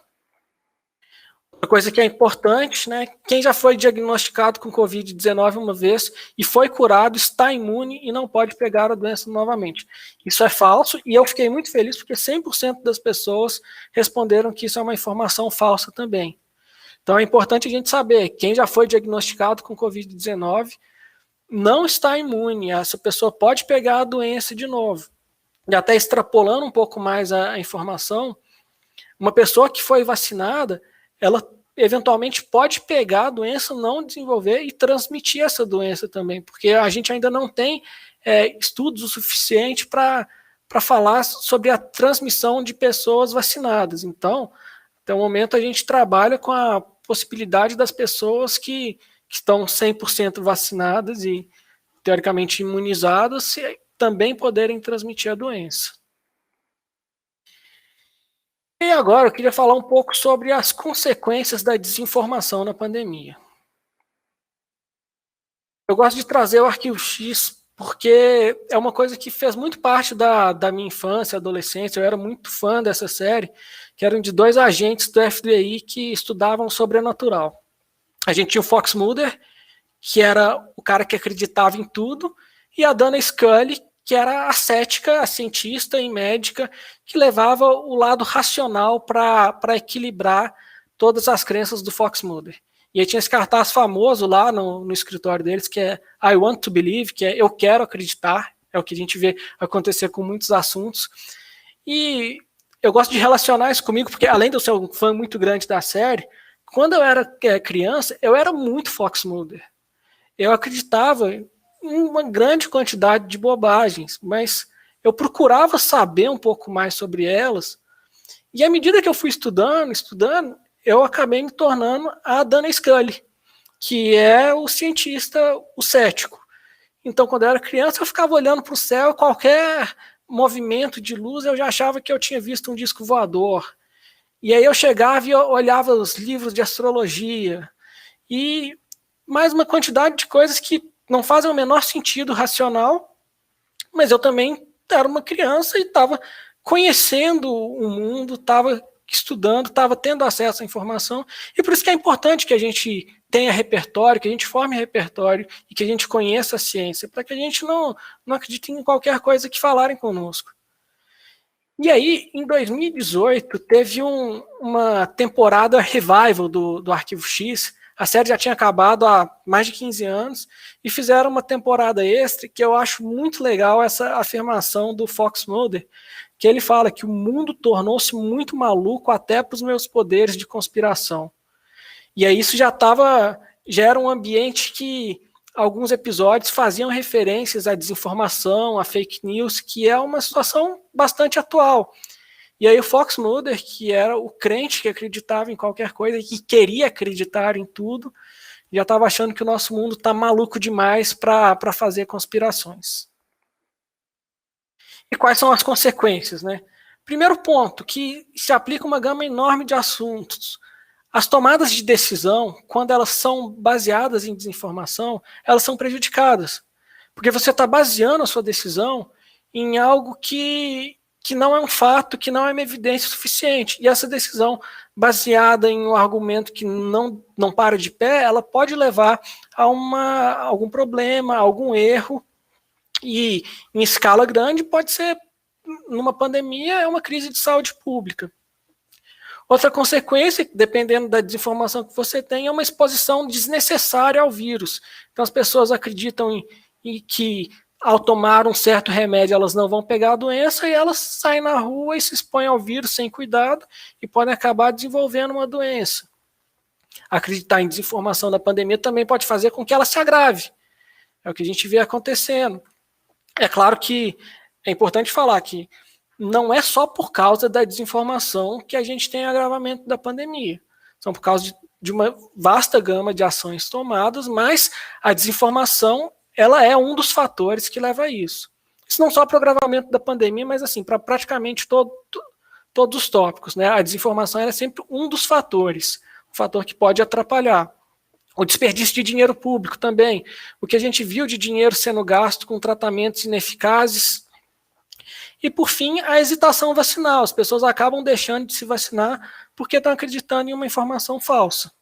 Outra coisa que é importante, né? Quem já foi diagnosticado com Covid-19 uma vez e foi curado está imune e não pode pegar a doença novamente. Isso é falso e eu fiquei muito feliz porque 100% das pessoas responderam que isso é uma informação falsa também. Então é importante a gente saber, quem já foi diagnosticado com Covid-19 não está imune, essa pessoa pode pegar a doença de novo. E até extrapolando um pouco mais a informação, uma pessoa que foi vacinada, ela eventualmente pode pegar a doença, não desenvolver e transmitir essa doença também, porque a gente ainda não tem estudos o suficiente para falar sobre a transmissão de pessoas vacinadas. Então, até o momento a gente trabalha com a possibilidade das pessoas que estão 100% vacinadas e teoricamente imunizadas também poderem transmitir a doença. E agora eu queria falar um pouco sobre as consequências da desinformação na pandemia. Eu gosto de trazer o Arquivo X porque é uma coisa que fez muito parte da minha infância, adolescência. Eu era muito fã dessa série, que eram de dois agentes do FBI que estudavam o sobrenatural. A gente tinha o Fox Mulder, que era o cara que acreditava em tudo, e a Dana Scully, que era a cética, a cientista e médica, que levava o lado racional para equilibrar todas as crenças do Fox Mulder. E aí tinha esse cartaz famoso lá no escritório deles, que é I want to believe, que é eu quero acreditar, é o que a gente vê acontecer com muitos assuntos. E eu gosto de relacionar isso comigo, porque além de eu ser um fã muito grande da série, quando eu era criança, eu era muito Fox Mulder. Eu acreditava em uma grande quantidade de bobagens, mas eu procurava saber um pouco mais sobre elas, e à medida que eu fui estudando, eu acabei me tornando a Dana Scully, que é o cientista, o cético. Então, quando eu era criança, eu ficava olhando para o céu, qualquer movimento de luz, eu já achava que eu tinha visto um disco voador. E aí eu chegava e eu olhava os livros de astrologia, e mais uma quantidade de coisas que não fazem o menor sentido racional, mas eu também era uma criança e estava conhecendo o mundo, estava estudando, estava tendo acesso à informação, e por isso que é importante que a gente tenha repertório, que a gente forme repertório e que a gente conheça a ciência, para que a gente não acredite em qualquer coisa que falarem conosco. E aí, em 2018, teve uma temporada revival do Arquivo X. A série já tinha acabado há mais de 15 anos e fizeram uma temporada extra que eu acho muito legal essa afirmação do Fox Mulder, que ele fala que o mundo tornou-se muito maluco até para os meus poderes de conspiração. E aí isso já era um ambiente que alguns episódios faziam referências à desinformação, à fake news, que é uma situação bastante atual. E aí o Fox Mulder, que era o crente que acreditava em qualquer coisa e que queria acreditar em tudo, já estava achando que o nosso mundo está maluco demais para fazer conspirações. E quais são as consequências, né? Primeiro ponto, que se aplica uma gama enorme de assuntos. As tomadas de decisão, quando elas são baseadas em desinformação, elas são prejudicadas. Porque você está baseando a sua decisão em algo que não é um fato, que não é uma evidência suficiente. E essa decisão, baseada em um argumento que não para de pé, ela pode levar a algum problema, a algum erro. E em escala grande pode ser, numa pandemia, é uma crise de saúde pública. Outra consequência, dependendo da desinformação que você tem, é uma exposição desnecessária ao vírus. Então as pessoas acreditam em que ao tomar um certo remédio elas não vão pegar a doença e elas saem na rua e se expõem ao vírus sem cuidado e podem acabar desenvolvendo uma doença. Acreditar em desinformação da pandemia também pode fazer com que ela se agrave. É o que a gente vê acontecendo. É claro que é importante falar que não é só por causa da desinformação que a gente tem agravamento da pandemia. São por causa de uma vasta gama de ações tomadas, mas a desinformação ela é um dos fatores que leva a isso. Isso não só para o agravamento da pandemia, mas assim, para praticamente todos os tópicos. Né? A desinformação é sempre um dos fatores, um fator que pode atrapalhar. O desperdício de dinheiro público também. O que a gente viu de dinheiro sendo gasto com tratamentos ineficazes. E, por fim, a hesitação vacinal. As pessoas acabam deixando de se vacinar porque estão acreditando em uma informação falsa.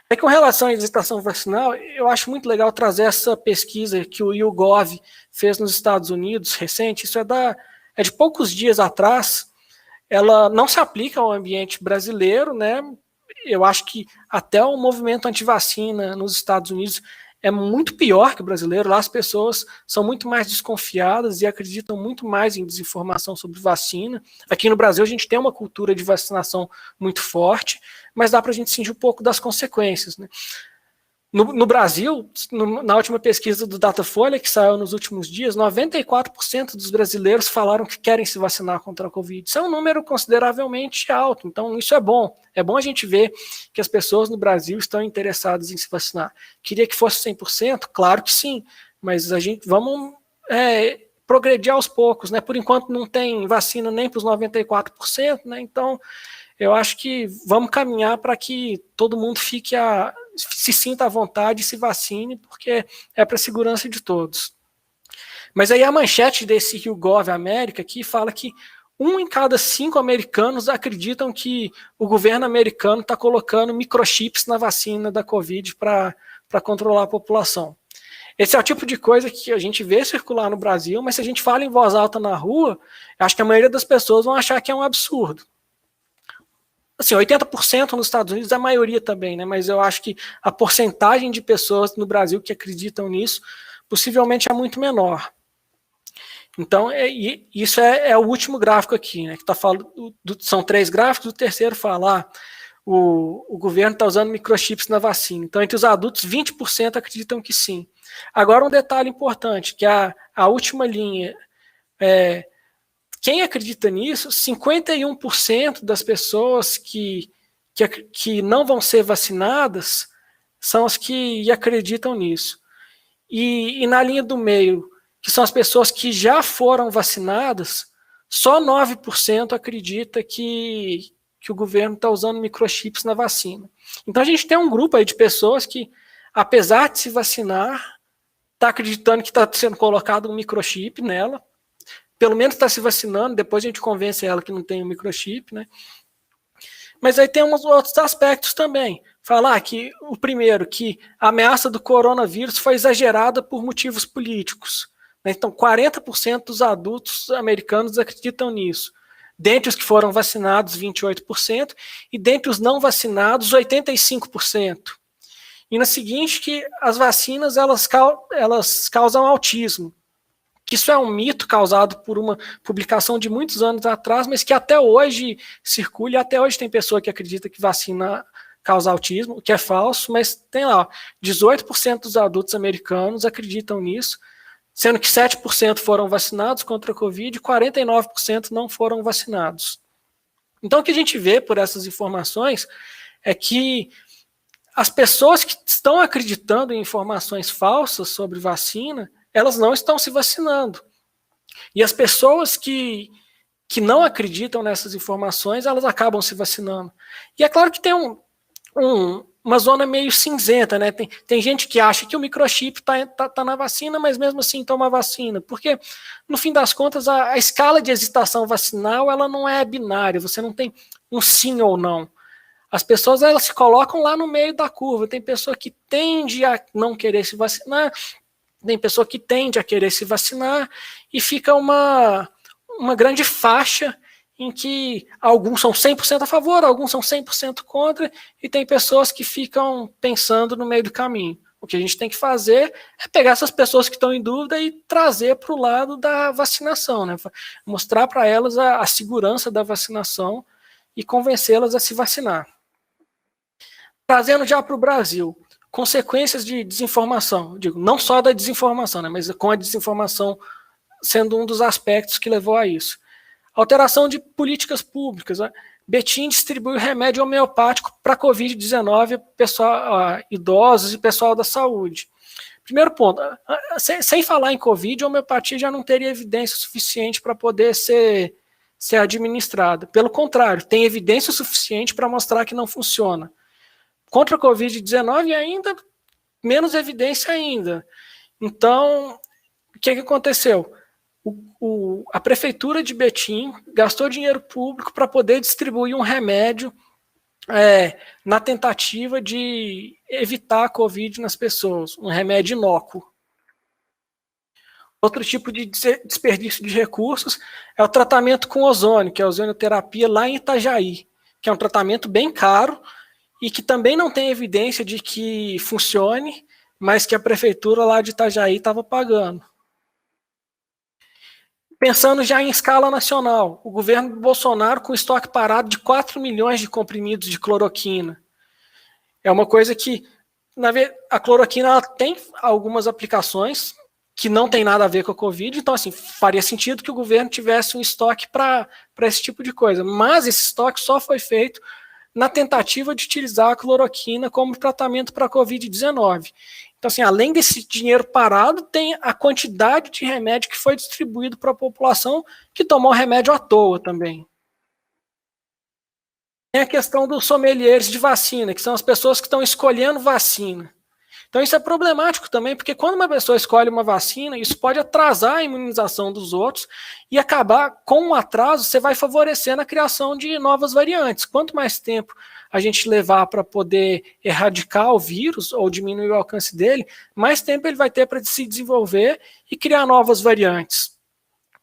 É com relação à hesitação vacinal, eu acho muito legal trazer essa pesquisa que o YouGov fez nos Estados Unidos, recente. Isso é de poucos dias atrás. Ela não se aplica ao ambiente brasileiro, né? Eu acho que até o movimento antivacina nos Estados Unidos é muito pior que o brasileiro. Lá as pessoas são muito mais desconfiadas e acreditam muito mais em desinformação sobre vacina. Aqui no Brasil a gente tem uma cultura de vacinação muito forte, mas dá para a gente sentir um pouco das consequências. Né? No Brasil, na última pesquisa do Datafolha, que saiu nos últimos dias, 94% dos brasileiros falaram que querem se vacinar contra a Covid. Isso é um número consideravelmente alto, então isso é bom. É bom a gente ver que as pessoas no Brasil estão interessadas em se vacinar. Queria que fosse 100%? Claro que sim, mas vamos progredir aos poucos. Né? Por enquanto não tem vacina nem para os 94%, né? Então eu acho que vamos caminhar para que todo mundo se sinta à vontade e se vacine, porque é para a segurança de todos. Mas aí a manchete desse YouGov América aqui fala que 1 em cada 5 americanos acreditam que o governo americano está colocando microchips na vacina da Covid para controlar a população. Esse é o tipo de coisa que a gente vê circular no Brasil, mas se a gente fala em voz alta na rua, acho que a maioria das pessoas vão achar que é um absurdo. Assim, 80% nos Estados Unidos, a maioria também, né? Mas eu acho que a porcentagem de pessoas no Brasil que acreditam nisso possivelmente é muito menor. Então, isso é o último gráfico aqui, né? Que tá falando, são 3 gráficos, o terceiro fala o governo está usando microchips na vacina. Então, entre os adultos, 20% acreditam que sim. Agora, um detalhe importante, que a última linha quem acredita nisso, 51% das pessoas que não vão ser vacinadas são as que acreditam nisso. E na linha do meio, que são as pessoas que já foram vacinadas, só 9% acredita que o governo está usando microchips na vacina. Então a gente tem um grupo aí de pessoas que, apesar de se vacinar, está acreditando que está sendo colocado um microchip nela, pelo menos está se vacinando, depois a gente convence ela que não tem um microchip, né? Mas aí tem uns outros aspectos também. Falar que, o primeiro, que a ameaça do coronavírus foi exagerada por motivos políticos. Então, 40% dos adultos americanos acreditam nisso. Dentre os que foram vacinados, 28%, e dentre os não vacinados, 85%. E na seguinte, que as vacinas elas causam autismo. Que isso é um mito causado por uma publicação de muitos anos atrás, mas que até hoje circula, e até hoje tem pessoa que acredita que vacina causa autismo, o que é falso, mas tem lá, 18% dos adultos americanos acreditam nisso, sendo que 7% foram vacinados contra a Covid e 49% não foram vacinados. Então o que a gente vê por essas informações é que as pessoas que estão acreditando em informações falsas sobre vacina, elas não estão se vacinando. E as pessoas que não acreditam nessas informações, elas acabam se vacinando. E é claro que tem uma zona meio cinzenta, né? Tem gente que acha que o microchip tá na vacina, mas mesmo assim toma vacina. Porque, no fim das contas, a escala de hesitação vacinal ela não é binária, você não tem um sim ou não. As pessoas elas se colocam lá no meio da curva. Tem pessoa que tende a não querer se vacinar, tem pessoa que tende a querer se vacinar, e fica uma grande faixa em que alguns são 100% a favor, alguns são 100% contra, e tem pessoas que ficam pensando no meio do caminho. O que a gente tem que fazer é pegar essas pessoas que estão em dúvida e trazer para o lado da vacinação, né? Mostrar para elas a segurança da vacinação e convencê-las a se vacinar. Trazendo já para o Brasil, consequências de desinformação, digo, não só da desinformação, né, mas com a desinformação sendo um dos aspectos que levou a isso. Alteração de políticas públicas. Né? Betim distribui remédio homeopático para Covid-19, pessoal, idosos e pessoal da saúde. Primeiro ponto, sem falar em Covid, a homeopatia já não teria evidência suficiente para poder ser administrada. Pelo contrário, tem evidência suficiente para mostrar que não funciona. Contra a Covid-19 ainda menos evidência ainda. Então, o que aconteceu? A prefeitura de Betim gastou dinheiro público para poder distribuir um remédio na tentativa de evitar a Covid nas pessoas, um remédio inócuo. Outro tipo de desperdício de recursos é o tratamento com ozônio, que é a ozonioterapia lá em Itajaí, que é um tratamento bem caro, e que também não tem evidência de que funcione, mas que a prefeitura lá de Itajaí estava pagando. Pensando já em escala nacional, o governo Bolsonaro com estoque parado de 4 milhões de comprimidos de cloroquina. É uma coisa que, a cloroquina ela tem algumas aplicações que não tem nada a ver com a Covid, então assim, faria sentido que o governo tivesse um estoque para esse tipo de coisa, mas esse estoque só foi feito na tentativa de utilizar a cloroquina como tratamento para a Covid-19. Então, assim, além desse dinheiro parado, tem a quantidade de remédio que foi distribuído para a população que tomou remédio à toa também. Tem a questão dos sommeliers de vacina, que são as pessoas que estão escolhendo vacina. Então isso é problemático também, porque quando uma pessoa escolhe uma vacina, isso pode atrasar a imunização dos outros e acabar com o atraso, você vai favorecendo a criação de novas variantes. Quanto mais tempo a gente levar para poder erradicar o vírus ou diminuir o alcance dele, mais tempo ele vai ter para se desenvolver e criar novas variantes.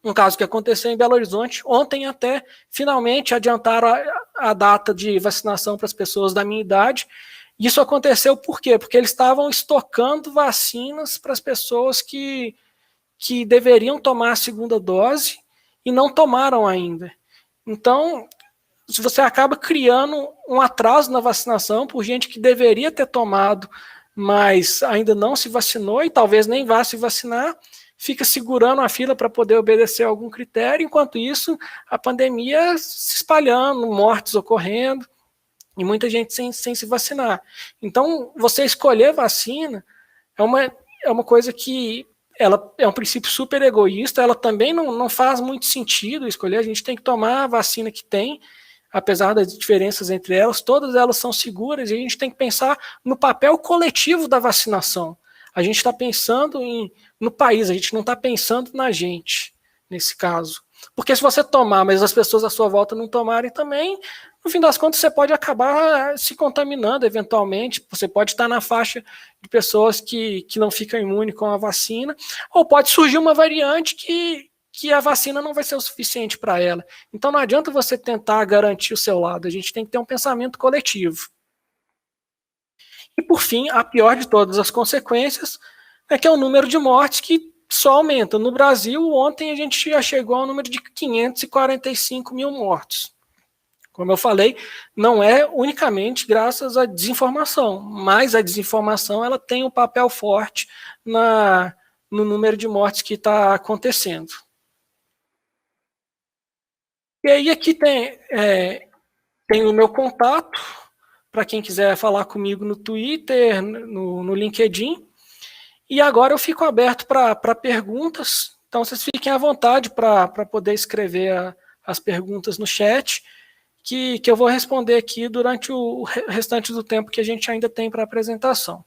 Um caso que aconteceu em Belo Horizonte, ontem até, finalmente adiantaram a data de vacinação para as pessoas da minha idade. Isso aconteceu por quê? Porque eles estavam estocando vacinas para as pessoas que deveriam tomar a segunda dose e não tomaram ainda. Então, se você acaba criando um atraso na vacinação por gente que deveria ter tomado, mas ainda não se vacinou e talvez nem vá se vacinar, fica segurando a fila para poder obedecer a algum critério, enquanto isso a pandemia se espalhando, mortes ocorrendo, e muita gente sem se vacinar. Então, você escolher vacina é uma coisa que ela é um princípio super egoísta, ela também não faz muito sentido escolher, a gente tem que tomar a vacina que tem, apesar das diferenças entre elas, todas elas são seguras, e a gente tem que pensar no papel coletivo da vacinação. A gente está pensando no país, a gente não está pensando na gente, nesse caso. Porque se você tomar, mas as pessoas à sua volta não tomarem também, no fim das contas, você pode acabar se contaminando eventualmente, você pode estar na faixa de pessoas que não ficam imunes com a vacina, ou pode surgir uma variante que a vacina não vai ser o suficiente para ela. Então não adianta você tentar garantir o seu lado, a gente tem que ter um pensamento coletivo. E por fim, a pior de todas as consequências é que é o número de mortes que só aumenta. No Brasil, ontem a gente já chegou ao número de 545 mil mortos. Como eu falei, não é unicamente graças à desinformação, mas a desinformação ela tem um papel forte no número de mortes que está acontecendo. E aí aqui tem o meu contato, para quem quiser falar comigo no Twitter, no LinkedIn. E agora eu fico aberto para perguntas, então vocês fiquem à vontade para poder escrever as perguntas no chat, que eu vou responder aqui durante o restante do tempo que a gente ainda tem para a apresentação.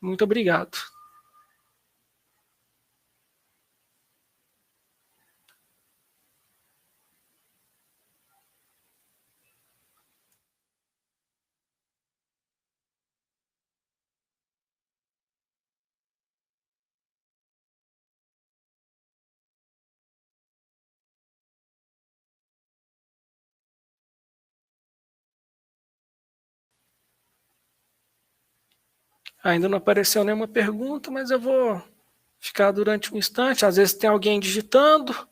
Muito obrigado. Ainda não apareceu nenhuma pergunta, mas eu vou ficar durante um instante. Às vezes tem alguém digitando.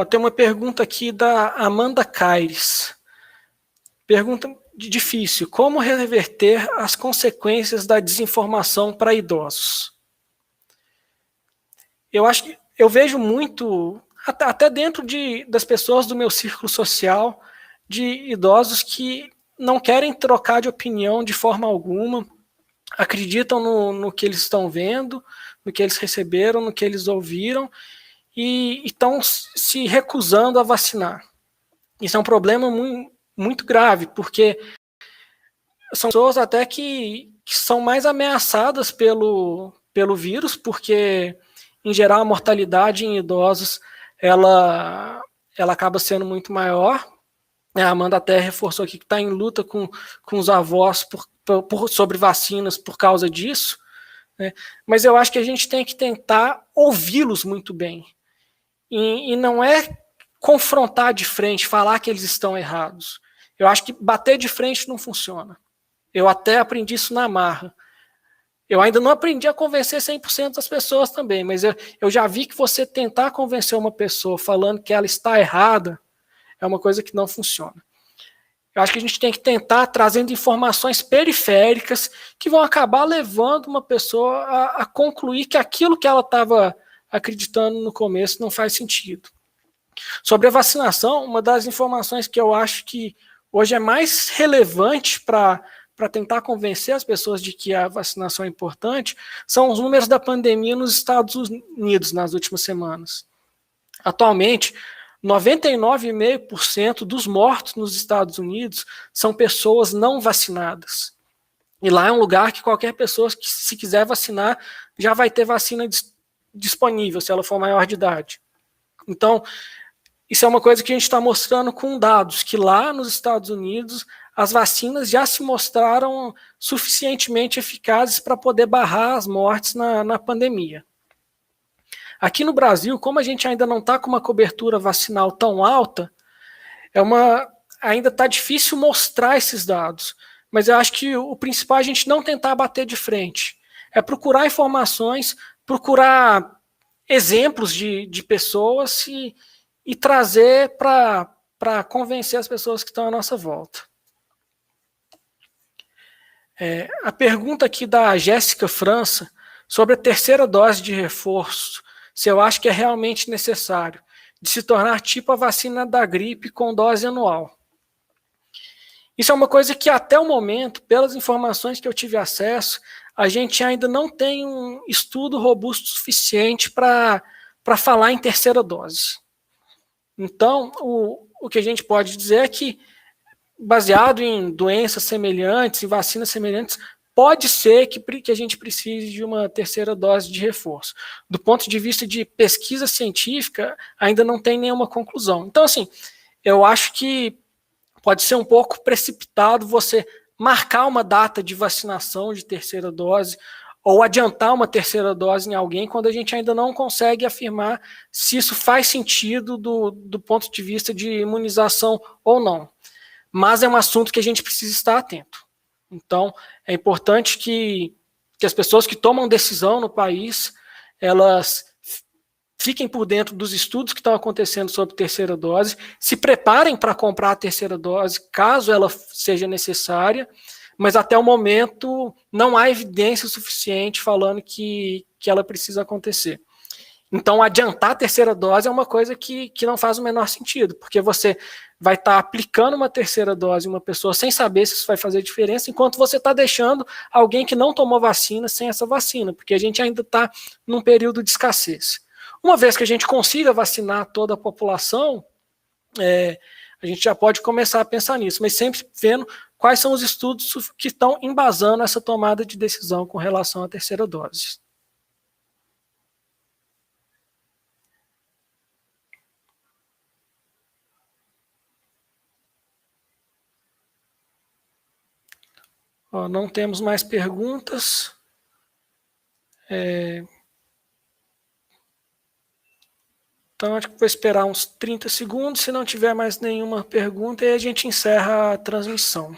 Tem uma pergunta aqui da Amanda Caires. Pergunta difícil. Como reverter as consequências da desinformação para idosos? Eu vejo muito, até dentro das pessoas do meu círculo social, de idosos que não querem trocar de opinião de forma alguma, acreditam no que eles estão vendo, no que eles receberam, no que eles ouviram, e estão se recusando a vacinar. Isso é um problema muito grave, porque são pessoas até que são mais ameaçadas pelo vírus, porque, em geral, a mortalidade em idosos ela acaba sendo muito maior. A Amanda até reforçou aqui que está em luta com os avós sobre vacinas por causa disso, né? Mas eu acho que a gente tem que tentar ouvi-los muito bem. E não é confrontar de frente, falar que eles estão errados. Eu acho que bater de frente não funciona. Eu até aprendi isso na marra. Eu ainda não aprendi a convencer 100% das pessoas também, mas eu já vi que você tentar convencer uma pessoa falando que ela está errada é uma coisa que não funciona. Eu acho que a gente tem que tentar trazendo informações periféricas que vão acabar levando uma pessoa a concluir que aquilo que ela estava acreditando no começo não faz sentido. Sobre a vacinação, uma das informações que eu acho que hoje é mais relevante para tentar convencer as pessoas de que a vacinação é importante são os números da pandemia nos Estados Unidos nas últimas semanas. Atualmente, 99,5% dos mortos nos Estados Unidos são pessoas não vacinadas. E lá é um lugar que qualquer pessoa que se quiser vacinar já vai ter vacina disponível, se ela for maior de idade. Então, isso é uma coisa que a gente está mostrando com dados, que lá nos Estados Unidos as vacinas já se mostraram suficientemente eficazes para poder barrar as mortes na pandemia. Aqui no Brasil, como a gente ainda não está com uma cobertura vacinal tão alta, ainda está difícil mostrar esses dados. Mas eu acho que o principal é a gente não tentar bater de frente. É procurar informações, procurar exemplos de pessoas e trazer para convencer as pessoas que estão à nossa volta. A pergunta aqui da Jéssica França sobre a terceira dose de reforço, se eu acho que é realmente necessário, de se tornar tipo a vacina da gripe com dose anual. Isso é uma coisa que até o momento, pelas informações que eu tive acesso, a gente ainda não tem um estudo robusto suficiente para falar em terceira dose. Então, o que a gente pode dizer é que, baseado em doenças semelhantes, em vacinas semelhantes, pode ser que a gente precise de uma terceira dose de reforço. Do ponto de vista de pesquisa científica, ainda não tem nenhuma conclusão. Então, assim, eu acho que pode ser um pouco precipitado você marcar uma data de vacinação de terceira dose ou adiantar uma terceira dose em alguém quando a gente ainda não consegue afirmar se isso faz sentido do ponto de vista de imunização ou não. Mas é um assunto que a gente precisa estar atento. Então, é importante que as pessoas que tomam decisão no país, elas fiquem por dentro dos estudos que estão acontecendo sobre terceira dose, se preparem para comprar a terceira dose, caso ela seja necessária, mas até o momento não há evidência suficiente falando que ela precisa acontecer. Então, adiantar a terceira dose é uma coisa que não faz o menor sentido, porque você vai estar aplicando uma terceira dose em uma pessoa sem saber se isso vai fazer diferença, enquanto você está deixando alguém que não tomou vacina sem essa vacina, porque a gente ainda está num período de escassez. Uma vez que a gente consiga vacinar toda a população, a gente já pode começar a pensar nisso, mas sempre vendo quais são os estudos que estão embasando essa tomada de decisão com relação à terceira dose. Não temos mais perguntas. Então, acho que vou esperar uns 30 segundos. Se não tiver mais nenhuma pergunta, aí a gente encerra a transmissão.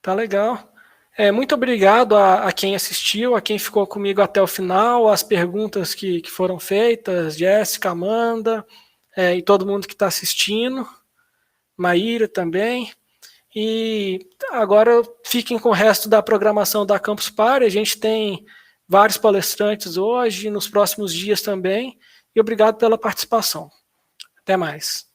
Tá legal. Muito obrigado a quem assistiu, a quem ficou comigo até o final, as perguntas que foram feitas, Jéssica, Amanda, e todo mundo que está assistindo, Maíra também. E agora fiquem com o resto da programação da Campus Party. A gente tem vários palestrantes hoje, nos próximos dias também. E obrigado pela participação. Até mais.